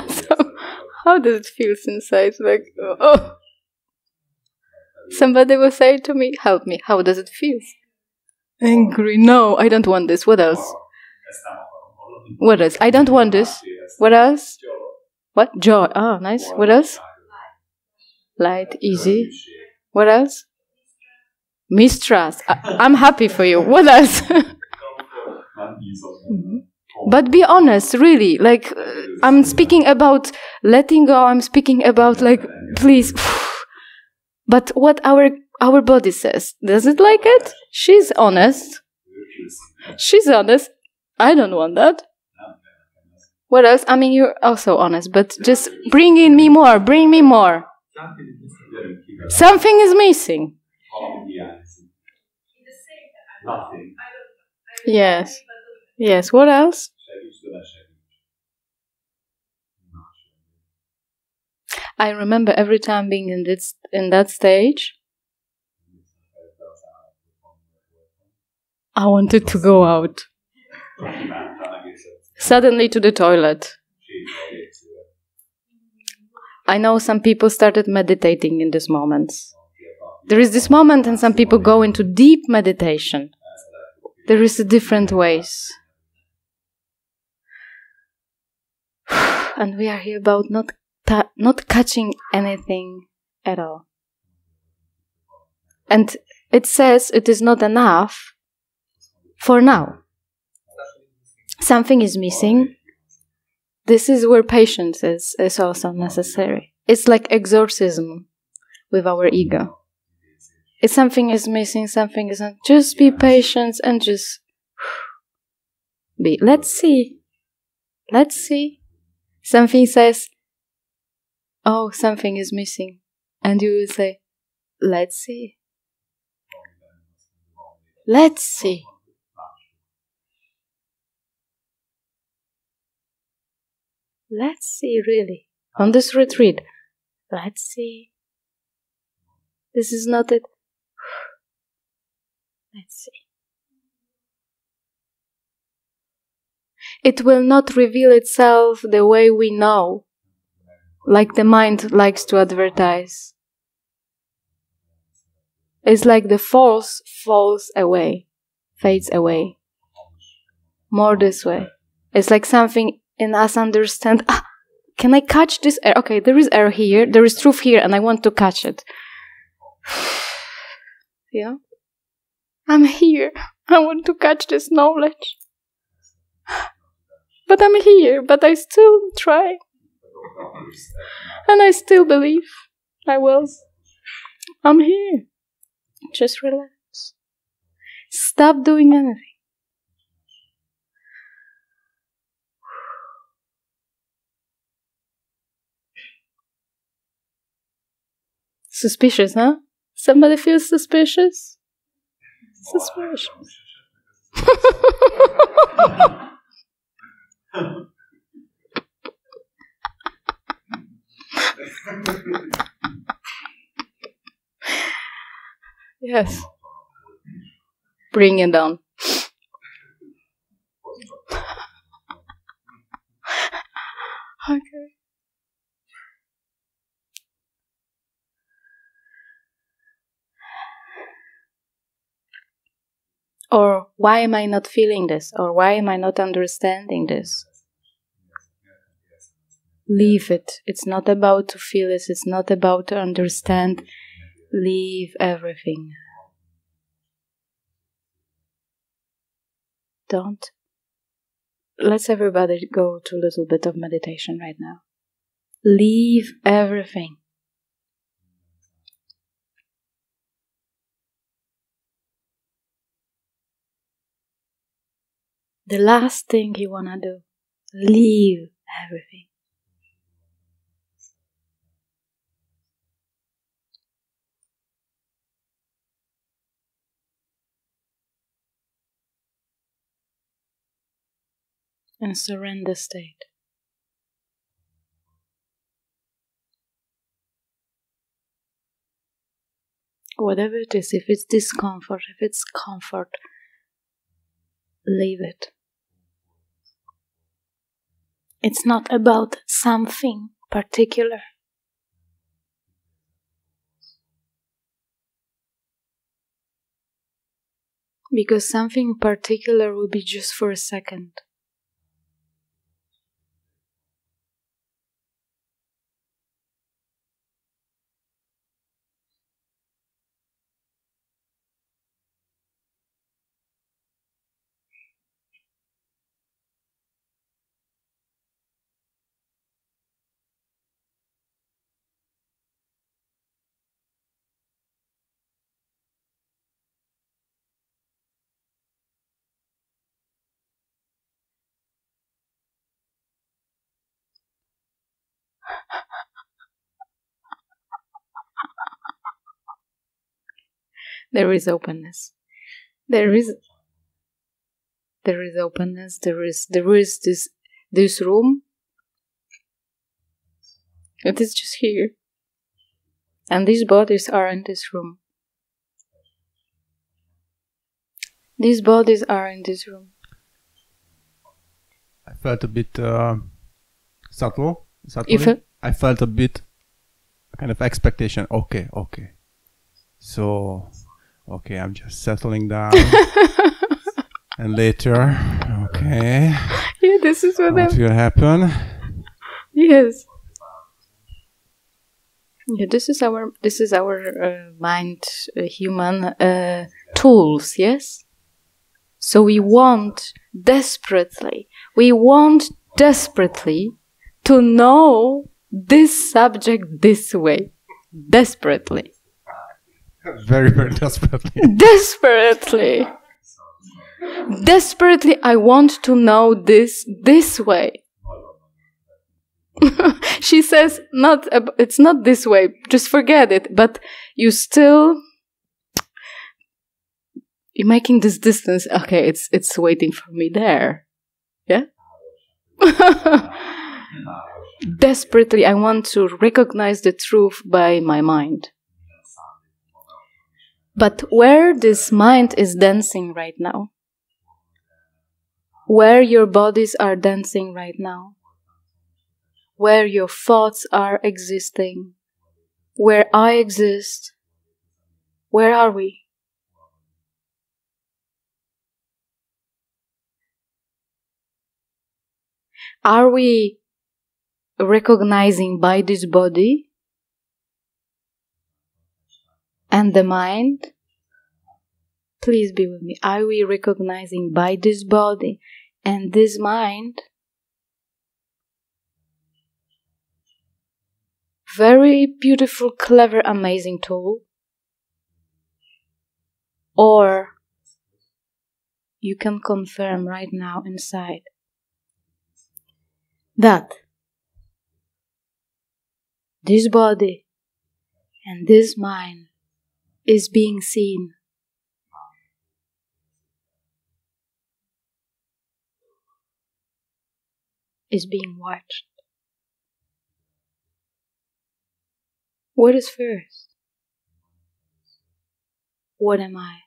So, how does it feel inside? Like, oh. Somebody will say to me, help me, how does it feel? Angry. No, I don't want this. What else? What else? I don't want this. What else? What? Joy. Oh, nice. What else? Light, easy. What else? Mistrust. I'm happy for you. What else? But be honest, really. Like, I'm speaking about letting go. I'm speaking about, like, please. But what our body says, does it like it? She's honest. She's honest. I don't want that. What else? I mean, you're also honest, but just bring in me more. Bring me more. Something is missing. Nothing. Yes. Yes. What else? I remember every time being in that stage, I wanted to go out. Suddenly to the toilet. I know some people started meditating in these moments. There is this moment and some people go into deep meditation. There is different ways. And we are here about not catching anything at all. And it says it is not enough for now. Something is missing. This is where patience is also necessary. It's like exorcism with our ego. If something is missing, something isn't, just be patient and just be. Let's see. Let's see. Something says, oh, something is missing. And you will say, let's see. Let's see. Let's see, really. On this retreat, let's see. This is not it. Let's see. It will not reveal itself the way we know, like the mind likes to advertise. It's like the false falls away, fades away. More this way. It's like something in us understand, can I catch this air? Okay, there is air here, there is truth here, and I want to catch it. Yeah? I'm here. I want to catch this knowledge. But I'm here, but I still try. And I still believe I will. I'm here. Just relax. Stop doing anything. Suspicious, huh? Somebody feels suspicious? Suspicious. Yes. Bring it down. Okay. Or why am I not feeling this? Or why am I not understanding this? Leave it. It's not about to feel this. It's not about to understand. Leave everything. Don't. Let's everybody go to a little bit of meditation right now. Leave everything. The last thing you want to do, leave everything. And surrender state. Whatever it is, if it's discomfort, if it's comfort, leave it. It's not about something particular. Because something particular will be just for a second. There is openness. There is openness. There is this room. It is just here. And these bodies are in this room. These bodies are in this room. I felt a bit subtle. I felt a bit kind of expectation. Okay. So, I'm just settling down. And later, okay. Yeah, this is what will happen. Yes. Yeah, this is our mind, human tools. Yes. So we want desperately to know this subject this way. Desperately. Very, very desperately. Desperately, I want to know this way. She says, it's not this way, just forget it. But you're making this distance. Okay, it's waiting for me there. Yeah? Desperately, I want to recognize the truth by my mind. But where this mind is dancing right now, where your bodies are dancing right now, where your thoughts are existing, where I exist, where are we? Are we recognizing by this body and the mind? Please be with me. Are we recognizing by this body and this mind? Very beautiful, clever, amazing tool. Or you can confirm right now inside that this body and this mind is being seen. Is being watched. What is first? What am I?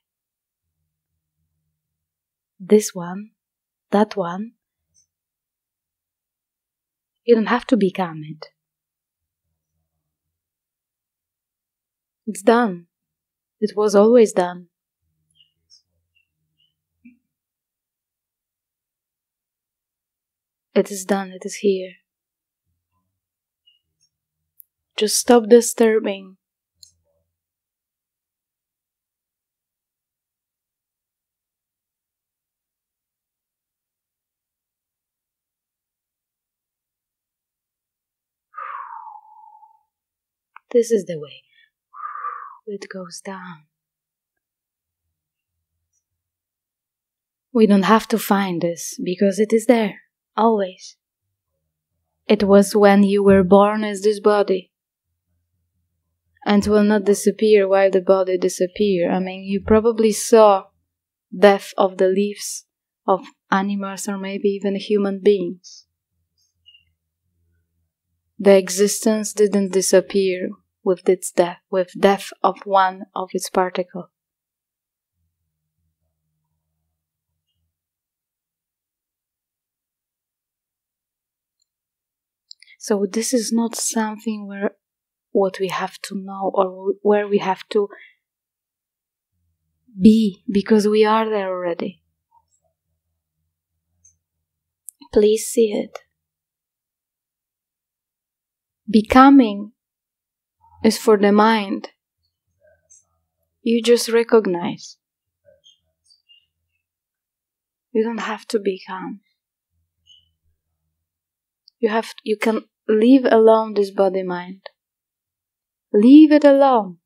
This one? That one? You don't have to become it. It's done. It was always done. It is done. It is here. Just stop disturbing. This is the way. It goes down. We don't have to find this because it is there, always. It was when you were born as this body. And will not disappear while the body disappears. I mean, you probably saw death of the leaves of animals or maybe even human beings. The existence didn't disappear with its death, with death of one of its particles. So this is not something what we have to know or where we have to be, because we are there already. Please see it. Becoming is for the mind. You just recognize. You don't have to become. You can leave alone this body-mind. Leave it alone.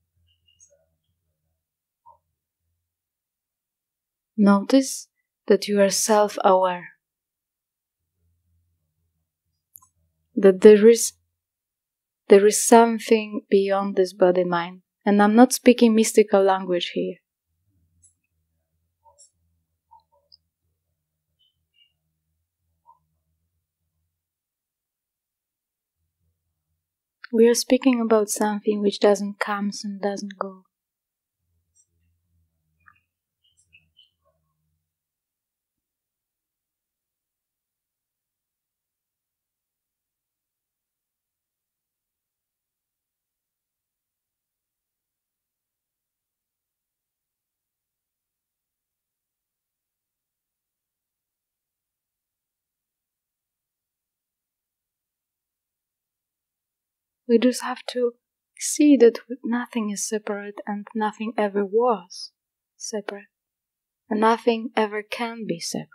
Notice that you are self-aware. That there is something beyond this body-mind. And I'm not speaking mystical language here. We are speaking about something which doesn't come and doesn't go. We just have to see that nothing is separate and nothing ever was separate. And nothing ever can be separate.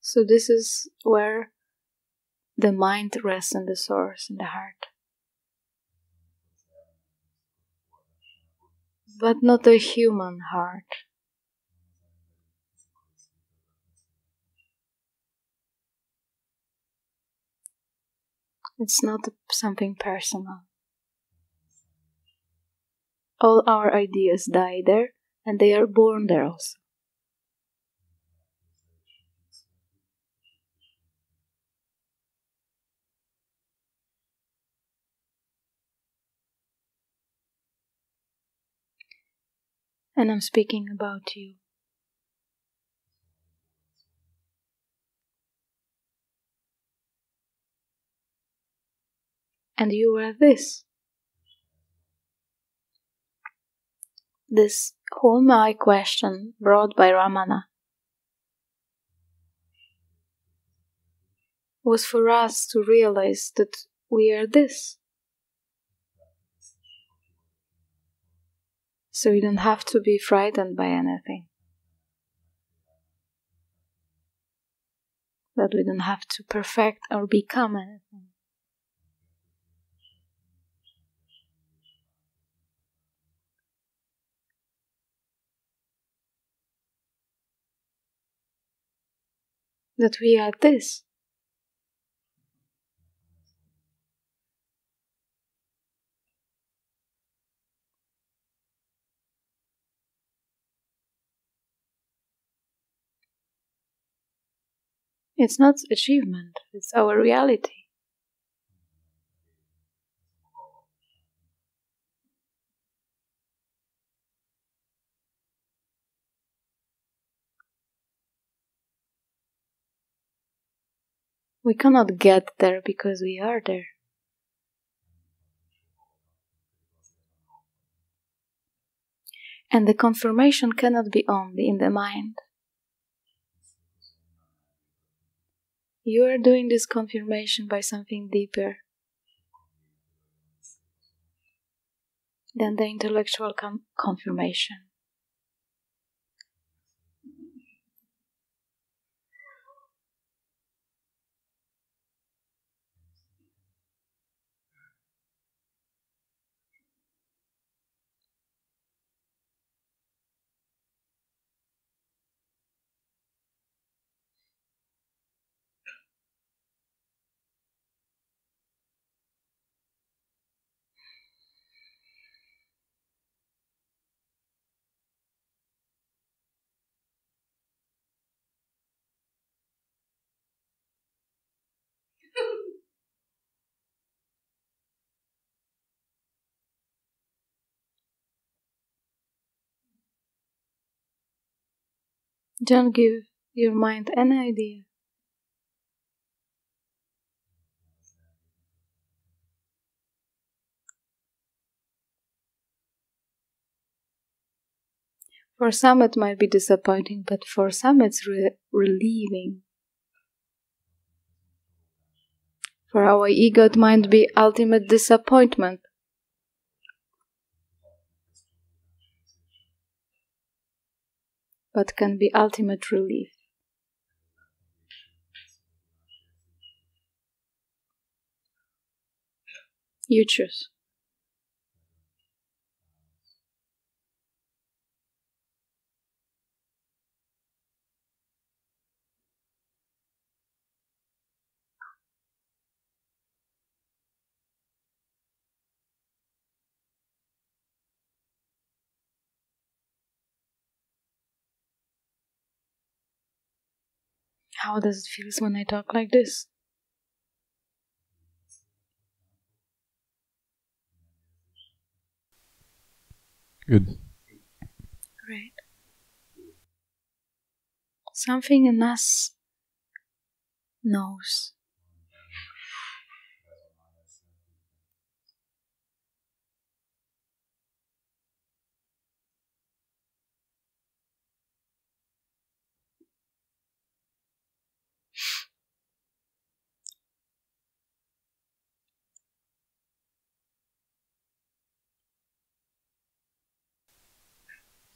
So this is where the mind rests in the source, in the heart. But not a human heart. It's not something personal. All our ideas die there, and they are born there also. And I'm speaking about you. And you were this. This who am I question brought by Ramana was for us to realize that we are this. So you don't have to be frightened by anything. That we don't have to perfect or become anything. That we are this. It's not achievement, it's our reality. We cannot get there because we are there. And the confirmation cannot be only in the mind. You are doing this confirmation by something deeper than the intellectual confirmation. Don't give your mind any idea. For some it might be disappointing, but for some it's relieving. For our ego it might be ultimate disappointment. But can be ultimate relief. You choose. How does it feel when I talk like this? Good. Great. Something in us knows.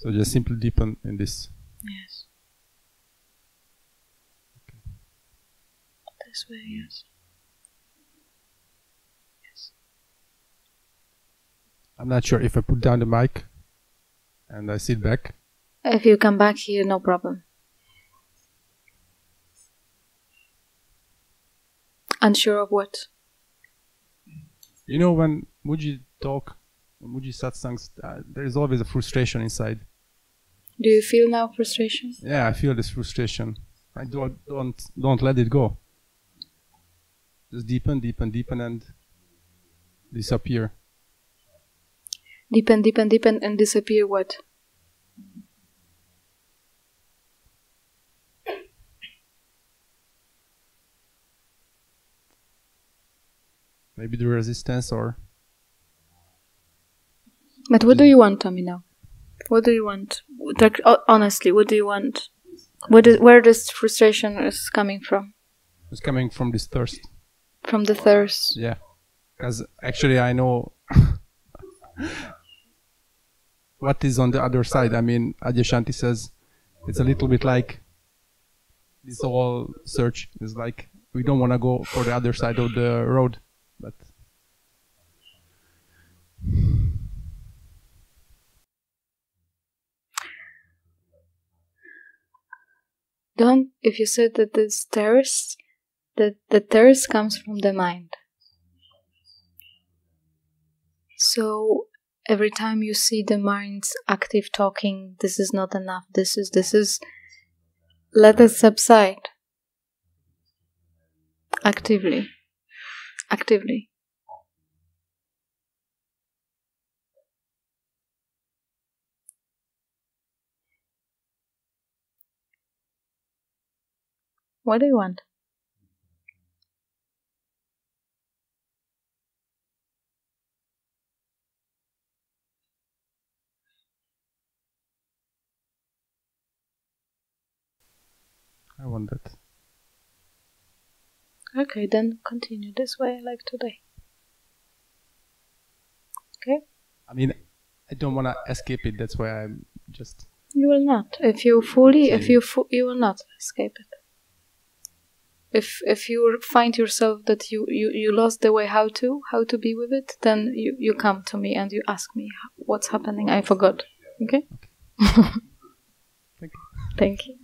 So just simply deepen in this. Yes. This way, yes. Yes. I'm not sure if I put down the mic and I sit back. If you come back here, no problem. Unsure of what? You know, when Muji talk, when Muji satsangs, there is always a frustration inside. Do you feel now frustration? Yeah, I feel this frustration. I don't let it go. Just deepen, deepen, deepen, and disappear. Deepen, deepen, deepen, and disappear what? Maybe the resistance or... But what do you want, Tommy, now? What do you want? Honestly, what do you want? Where this frustration is coming from? It's coming from this thirst. From the thirst? Yeah. Because actually I know what is on the other side. I mean, Adyashanti says it's a little bit like this whole search is like we don't want to go for the other side of the road, but if you said that this thirst, that the thirst comes from the mind. So every time you see the mind's active talking, this is not enough, this is, let it subside. Actively. What do you want? I want that. Okay, then continue this way like today. Okay? I mean, I don't want to escape it. That's why I'm just... You will not. You will not escape it. If you find yourself that you lost the way how to be with it, then you come to me and you ask me what's happening. I forgot. Okay? Thank you. Thank you.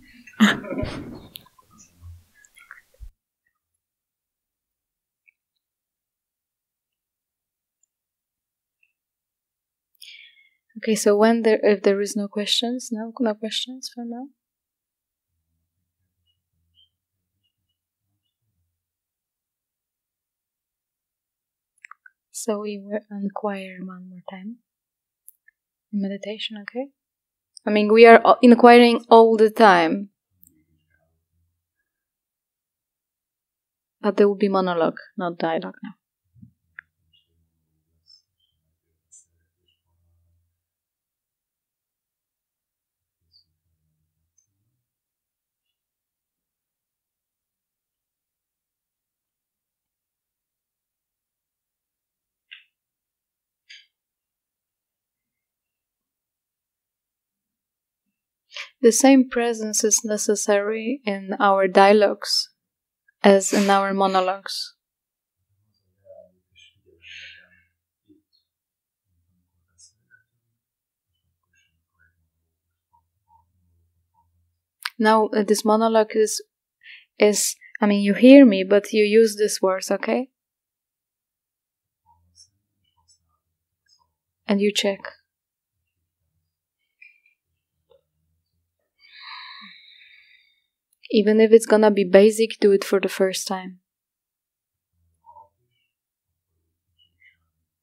Okay, so if there is no questions, no questions for now. So we will inquire one more time in meditation, okay? I mean, we are inquiring all the time, but there will be monologue, not dialogue now. The same presence is necessary in our dialogues as in our monologues. Now, this monologue is, I mean, you hear me, but you use these words, okay? And you check. Even if it's gonna be basic, do it for the first time.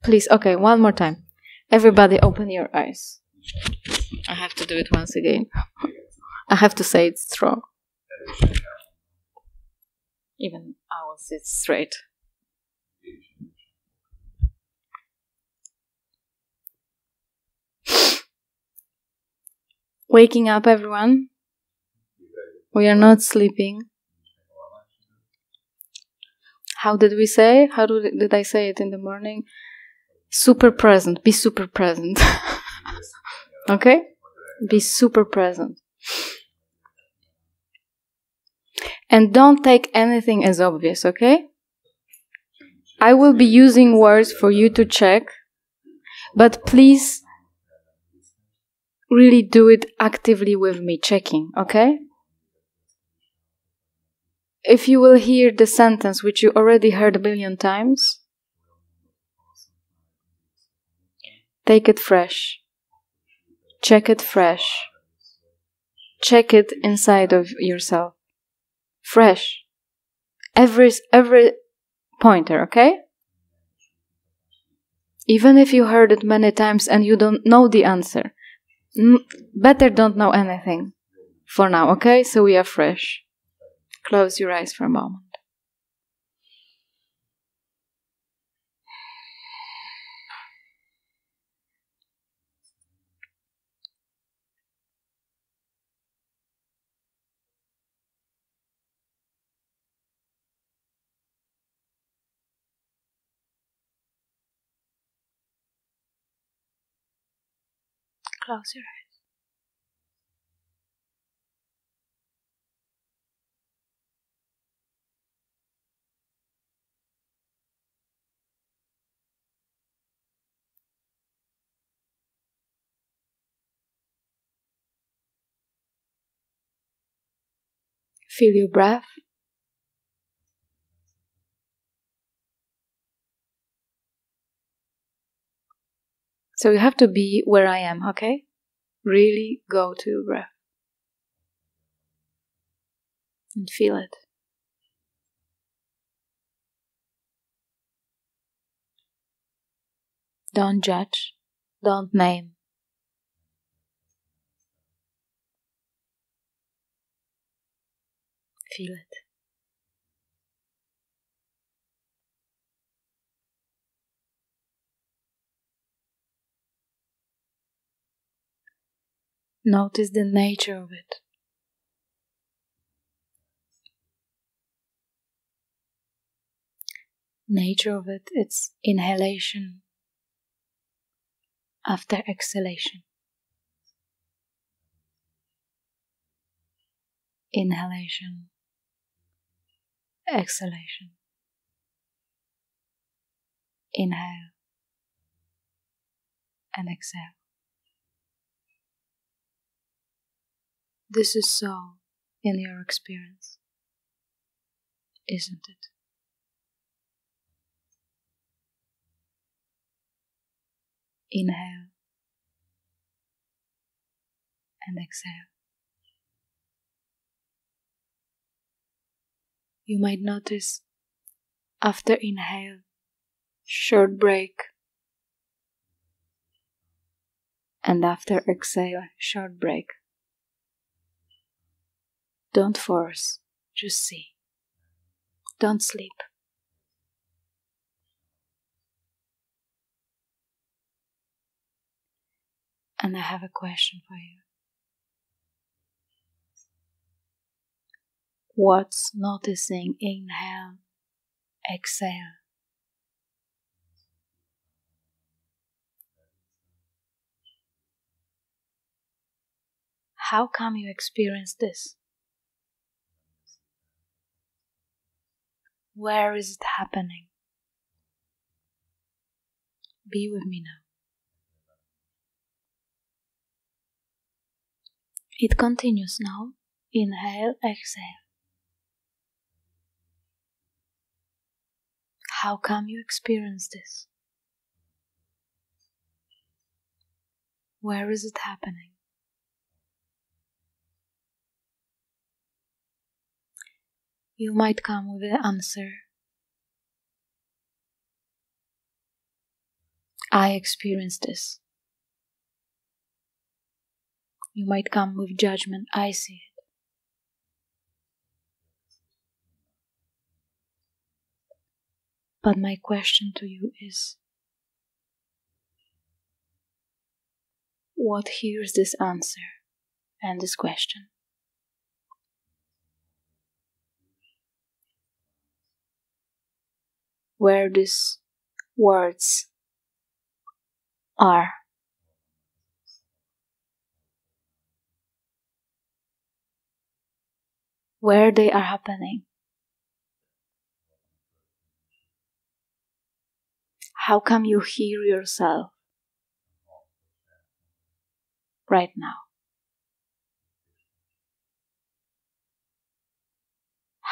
Please, okay, one more time. Everybody open your eyes. I have to do it once again. I have to say it strong. Even I will sit straight. Waking up, everyone. We are not sleeping. How did we say? How did I say it in the morning? Super present. Be super present. Okay? Be super present. And don't take anything as obvious, okay? I will be using words for you to check, but please really do it actively with me, checking, okay? If you will hear the sentence which you already heard a billion times, take it fresh. Check it fresh. Check it inside of yourself. Fresh. Every pointer, okay? Even if you heard it many times and you don't know the answer, better don't know anything for now, okay? So we are fresh. Close your eyes for a moment. Close your eyes. Feel your breath. So you have to be where I am, okay? Really go to your breath. And feel it. Don't judge. Don't name. Feel it. Notice the nature of it. Nature of it, it's inhalation after exhalation. Inhalation, exhalation. Inhale and exhale. This is so in your experience, isn't it? Inhale and exhale. You might notice after inhale, short break, and after exhale, short break. Don't force, just see. Don't sleep. And I have a question for you. What's noticing inhale, exhale? How come you experience this? Where is it happening? Be with me now. It continues now. Inhale, exhale. How come you experience this? Where is it happening? you might come with the answer. I experienced this. You might come with judgment. I see it. But my question to you is, what hears this answer and this question? Where these words are. Where they are happening. How come you hear yourself right now?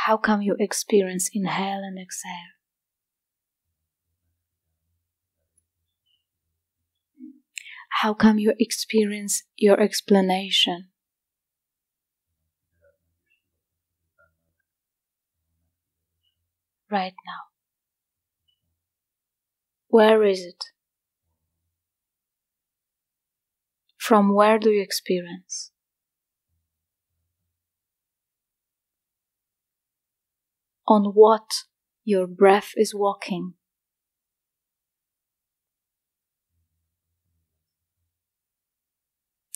How come you experience inhale and exhale? How come you experience your explanation? Right now. Where is it? From where do you experience? On what your breath is walking?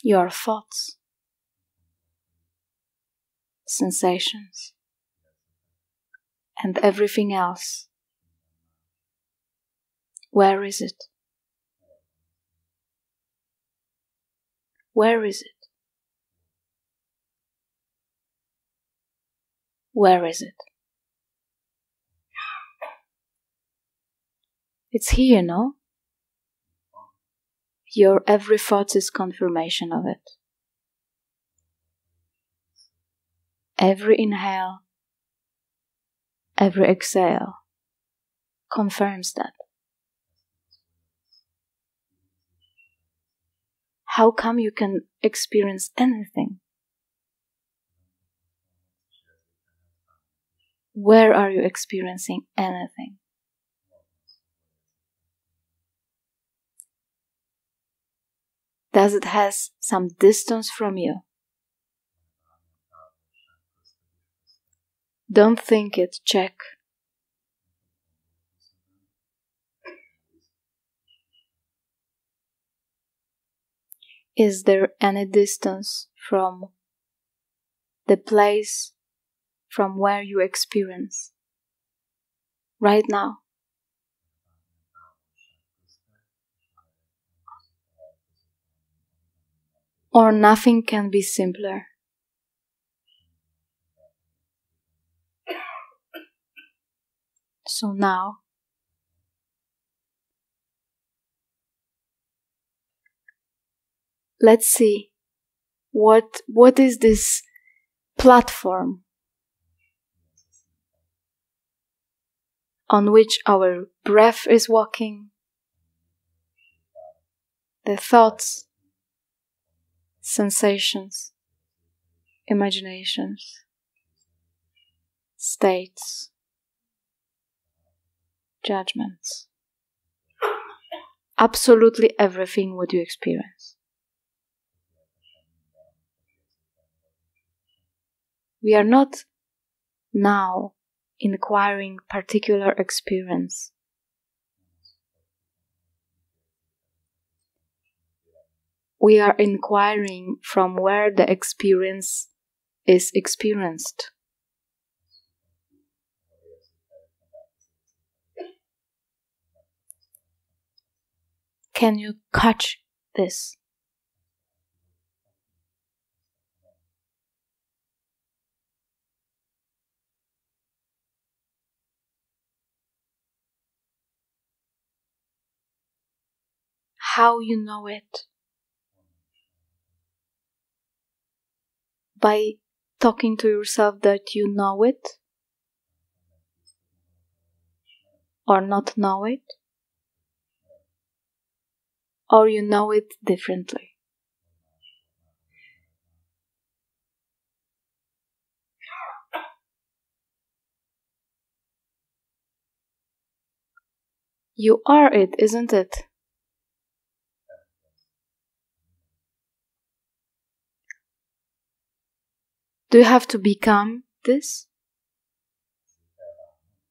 Your thoughts, sensations, and everything else. Where is it? Where is it? Where is it? It's here, no? Your every thought is confirmation of it. Every inhale, every exhale confirms that. How come you can experience anything? Where are you experiencing anything? Does it has some distance from you? Don't think it, check. Is there any distance from the place from where you experience right now? Or nothing can be simpler? So now, let's see what is this platform on which our breath is walking, the thoughts, sensations, imaginations, states, judgments. Absolutely everything what you experience. We are not now inquiring particular experience. We are inquiring from where the experience is experienced. Can you catch this? How you know it? By talking to yourself that you know it? Or not know it? Or you know it differently? You are it, isn't it? Do you have to become this?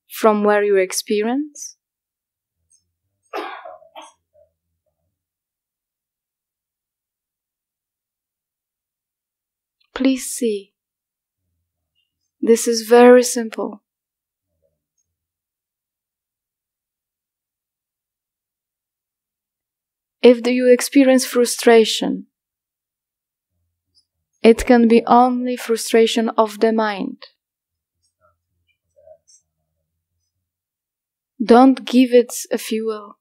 From where you experience? Please see. This is very simple. If you experience frustration, it can be only frustration of the mind. Don't give it a fuel.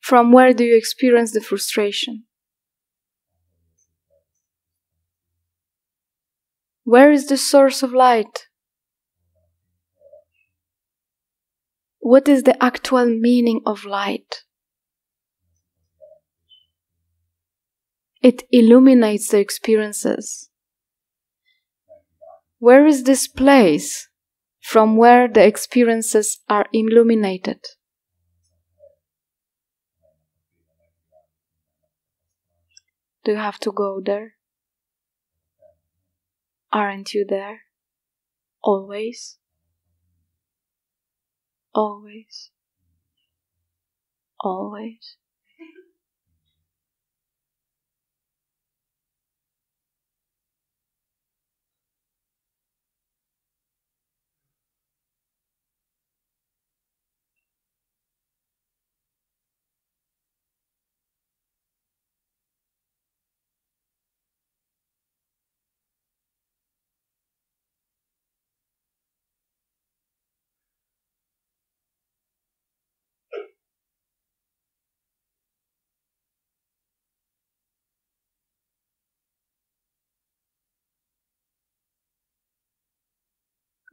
From where do you experience the frustration? Where is the source of light? What is the actual meaning of light? It illuminates the experiences. Where is this place from where the experiences are illuminated? Do you have to go there? Aren't you there? Always? Always? Always?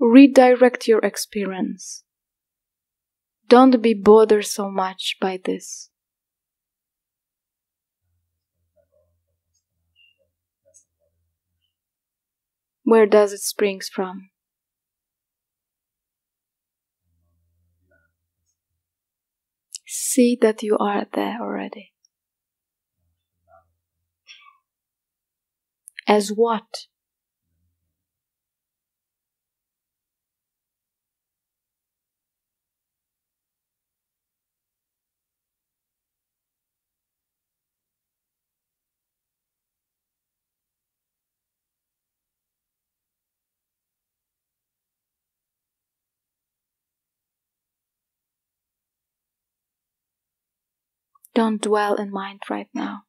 Redirect your experience. Don't be bothered so much by this. Where does it spring from? See that you are there already. As what? Don't dwell in mind right now.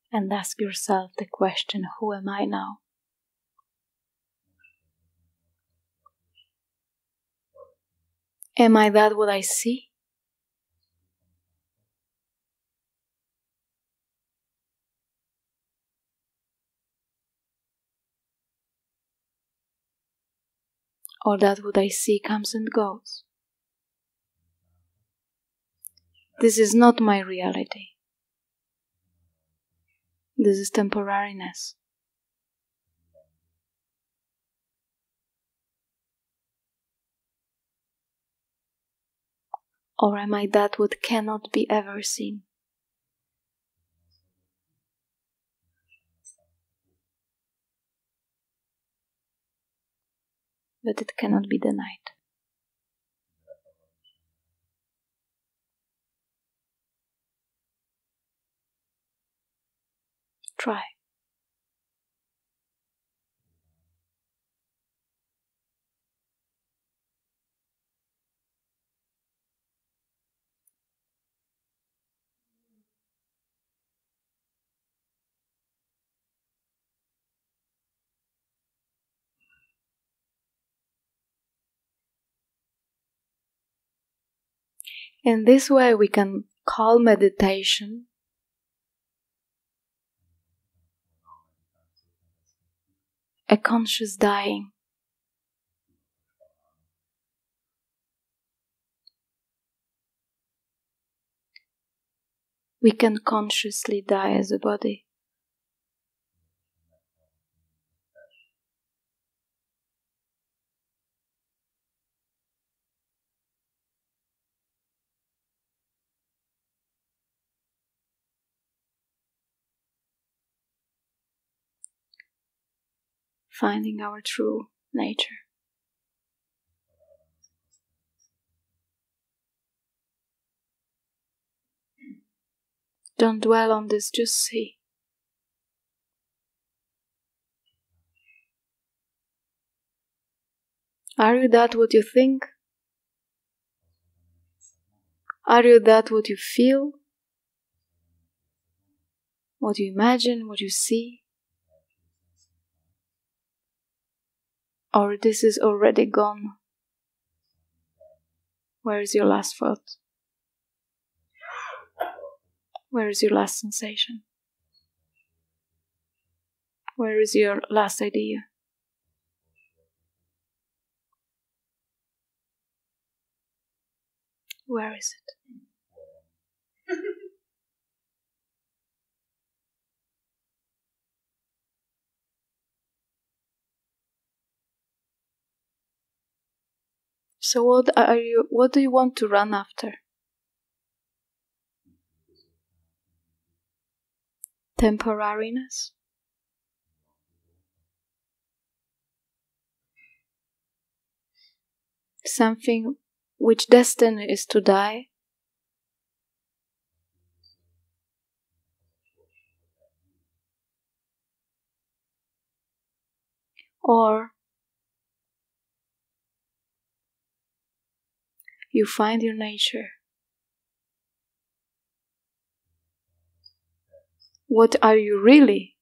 And ask yourself the question, who am I now? Am I that what I see? Or that what I see comes and goes? This is not my reality. This is temporariness. Or am I that what cannot be ever seen? But it cannot be denied. Try. In this way we can call meditation a conscious dying. We can consciously die as a body. Finding our true nature. Don't dwell on this, just see. Are you that what you think? Are you that what you feel? What you imagine, what you see? Or this is already gone? Where is your last thought? Where is your last sensation? Where is your last idea? Where is it? So what do you want to run after? Temporariness? Something which destiny is to die? Or you find your nature. What are you really?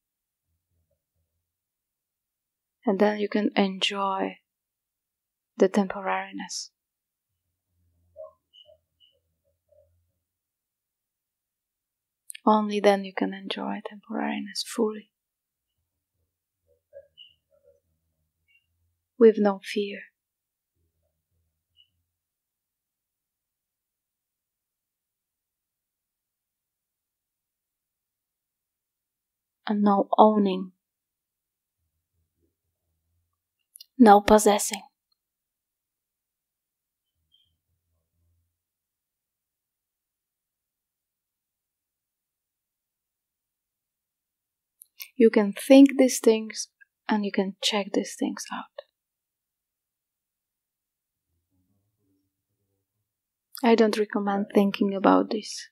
And then you can enjoy the temporariness. Only then you can enjoy temporariness fully. With no fear. And no owning. No possessing. You can think these things and you can check these things out. I don't recommend thinking about this.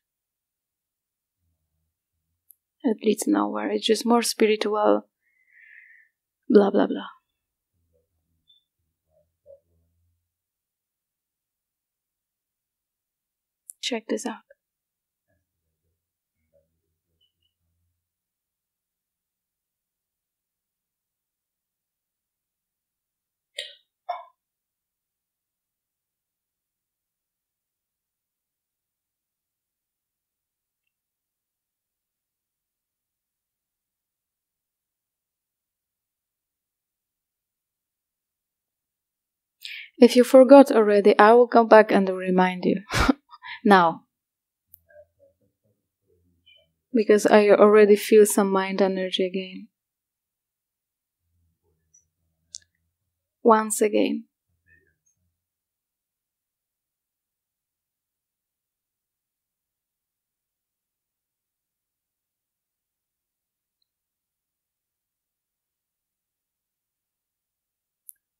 It leads nowhere. It's just more spiritual blah blah blah. Check this out. If you forgot already, I will come back and remind you. Now. Because I already feel some mind energy again. Once again.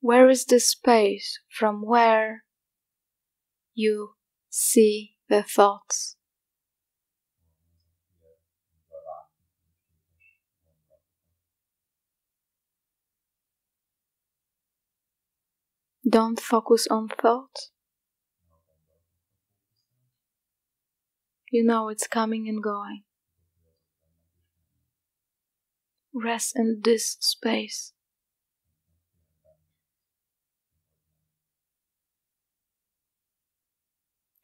Where is the space from where you see the thoughts? Don't focus on thoughts. You know it's coming and going. Rest in this space.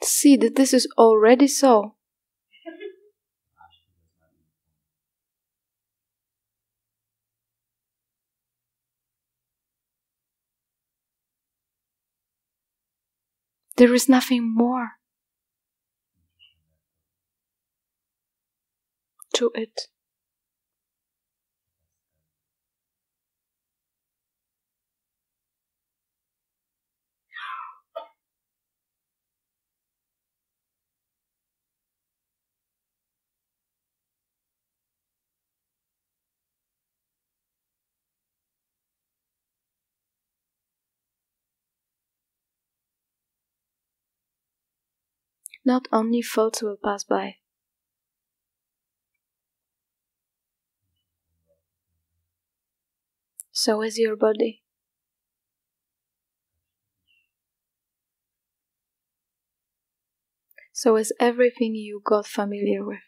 See that this is already so. There is nothing more to it. Not only thoughts will pass by. So is your body. So is everything you got familiar with.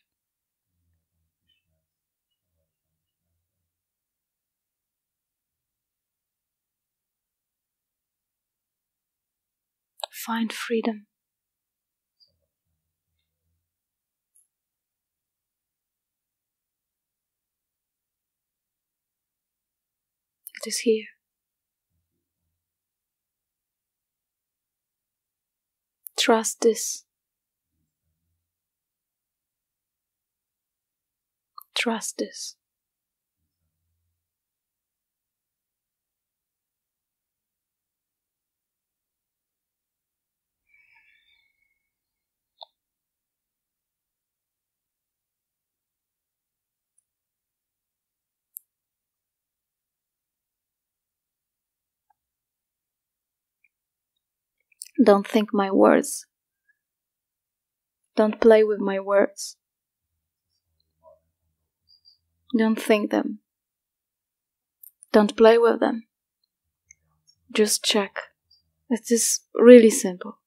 Find freedom. It is here. Trust this. Trust this. Don't think my words. Don't play with my words. Don't think them. Don't play with them. Just check. It is really simple.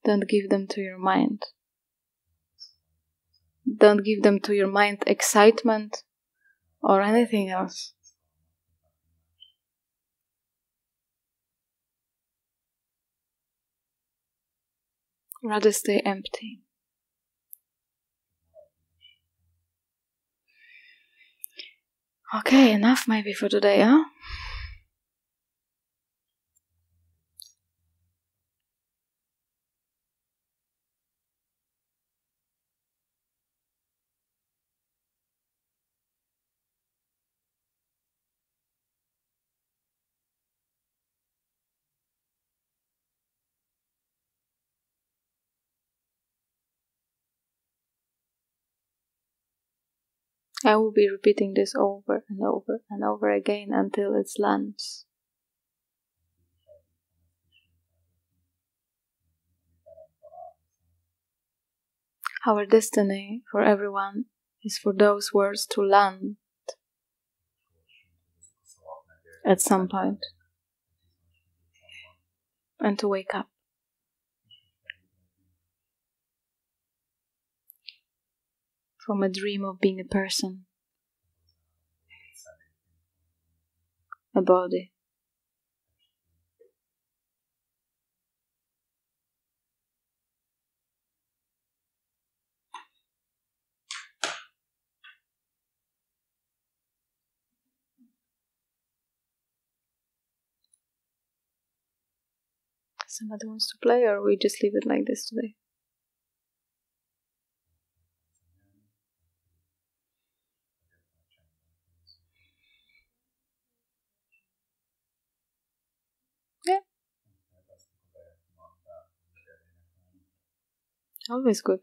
Don't give them to your mind. Don't give them to your mind excitement or anything else. Rather stay empty. Okay, enough maybe for today, huh? I will be repeating this over and over and over again until it lands. Our destiny for everyone is for those words to land at some point and to wake up. From a dream of being a person, a body. Somebody wants to play, or we just leave it like this today? Yeah. Always good.